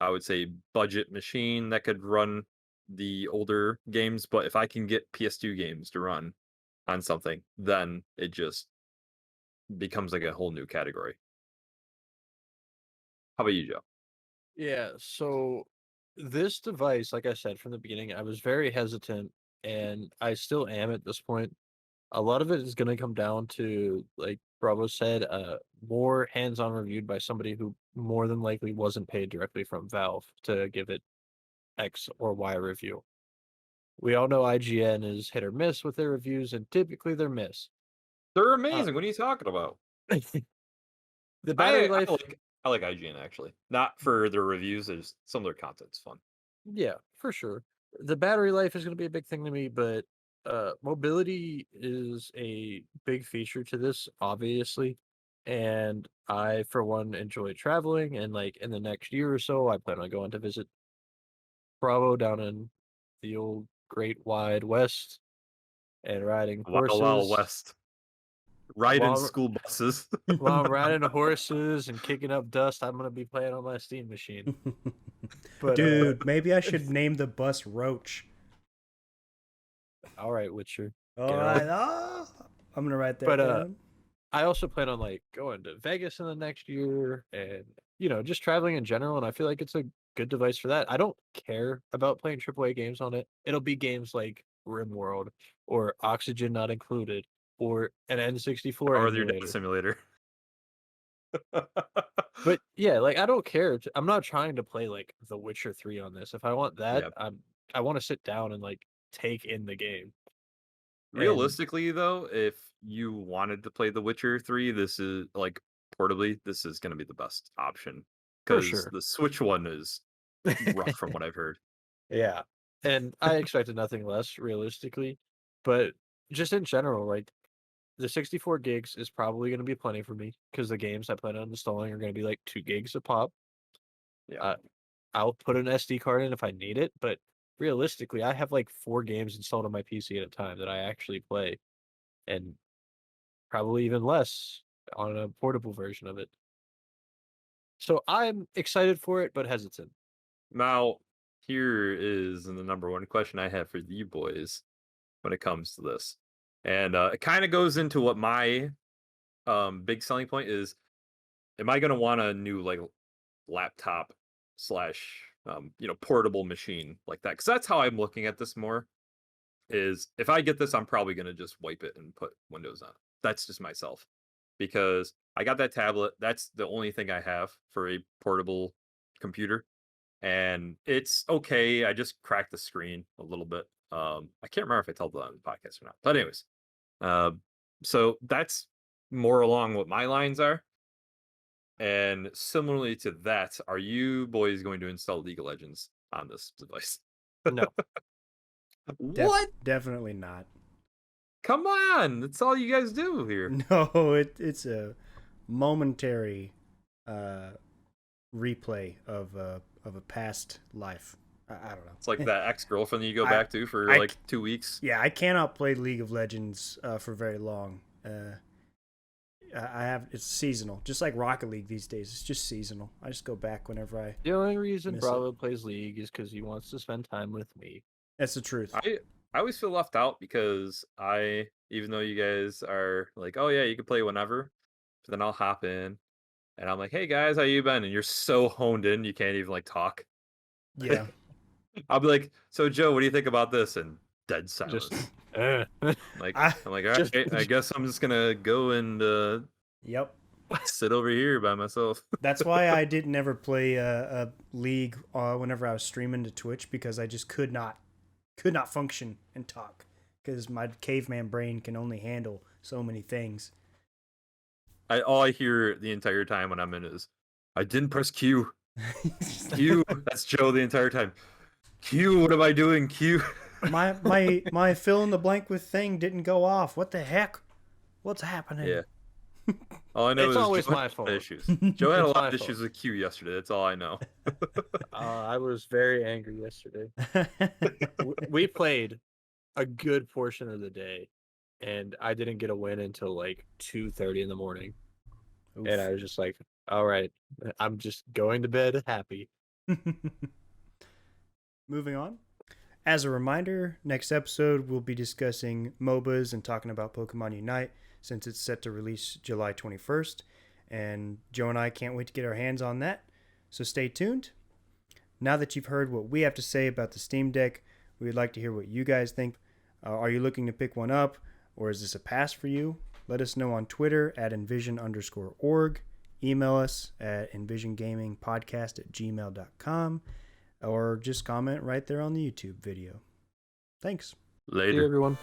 I would say, budget machine that could run the older games. But if I can get PS2 games to run on something, then it just becomes like a whole new category. How about you, Joe? Yeah, so this device, like I said from the beginning, I was very hesitant, and I still am at this point. A lot of it is going to come down to, like Bravo said, more hands-on reviewed by somebody who more than likely wasn't paid directly from Valve to give it X or Y review. We all know IGN is hit or miss with their reviews, and typically they're miss. They're Uh, amazing. What are you talking about? the battery I life, I like IGN, actually. Not for their reviews, there's some of their content's fun. yeah, for sure. The battery life is going to be a big thing to me, but mobility is a big feature to this, obviously. And I, for one, enjoy traveling. And like in the next year or so, I plan on going to visit Bravo down in the old Great Wide West and riding Wild Wild horses. West. Riding While school buses. while I'm riding horses and kicking up dust, I'm gonna be playing on my Steam machine. But Dude, maybe I should name the bus Roach. all right, Witcher. All Get right. on. I'm gonna write that But down. I also plan on like going to Vegas in the next year, and just traveling in general, and I feel like it's a good device for that. I don't care about playing AAA games on it. It'll be games like RimWorld or Oxygen Not Included or an N64 Or your data emulator. simulator. But yeah, like I don't care. I'm not trying to play like The Witcher 3 on this. If I want that, Yep. I want to sit down and like take in the game. And Realistically, though, if you wanted to play The Witcher 3, this is like portably, this is going to be the best option, for because sure. the Switch one is rough from what I've heard. Yeah. And I expected nothing less realistically, but just in general, like the 64 gigs is probably going to be plenty for me because the games I plan on installing are going to be like 2 gigs a pop. Yeah. I'll put an SD card in if I need it, but realistically, I have like 4 games installed on my PC at a time that I actually play, and probably even less on a portable version of it. So I'm excited for it, but hesitant. Now, here is the number one question I have for you boys when it comes to this. And it kind of goes into what my big selling point is. Am I going to want a new like laptop slash portable machine like that? Because that's how I'm looking at this more. Is if I get this, I'm probably going to just wipe it and put Windows on. That's just myself, because I got that tablet. That's the only thing I have for a portable computer, and it's okay. I just cracked the screen a little bit. I can't remember if I told that on the podcast or not. But anyways, uh, so that's more along what my lines are. And similarly to that, are you boys going to install League of Legends on this device? No. What? Definitely not. Come on, that's all you guys do here. No, it's a momentary replay of a past life. I don't know. It's like that ex-girlfriend that you go I- back to for I- like 2 weeks. Yeah, I cannot play League of Legends for very long. I have it's seasonal, just like Rocket League these days. It's just seasonal. I just go back whenever I. The only reason Miss Bravo plays League is because he wants to spend time with me. That's the truth. I always feel left out because even though you guys are like, oh yeah, you can play whenever, but then I'll hop in and I'm like, hey guys, how you been? And you're so honed in, you can't even like talk. Yeah. I'll be like, so Joe, what do you think about this? And dead silence. Just, Like I- I'm like, all just- right, I guess I'm just gonna go and Yep. sit over here by myself. That's why I didn't ever play a League whenever I was streaming to Twitch, because I just could not function and talk because my caveman brain can only handle so many things. All I hear the entire time when I'm in is, I didn't press Q. Q. That's Joe the entire time. Q. What am I doing? Q. my fill in the blank with thing didn't go off. What the heck? What's happening? Yeah. All I know It's is always Joe my had fault. issues. Joe had a It's lot my of issues fault. with Q yesterday. That's all I know. I was very angry yesterday. We played a good portion of the day, and I didn't get a win until like 2:30 in the morning. Oof. And I was just like, all right, I'm just going to bed happy. Moving on. As a reminder, next episode we'll be discussing MOBAs and talking about Pokemon Unite, since it's set to release July 21st. And Joe and I can't wait to get our hands on that. So stay tuned. Now that you've heard what we have to say about the Steam Deck, we would like to hear what you guys think. Are you looking to pick one up, or is this a pass for you? Let us know on Twitter at envision_org. Email us at envisiongamingpodcast@gmail.com, or just comment right there on the YouTube video. Thanks. See you, Later. everyone.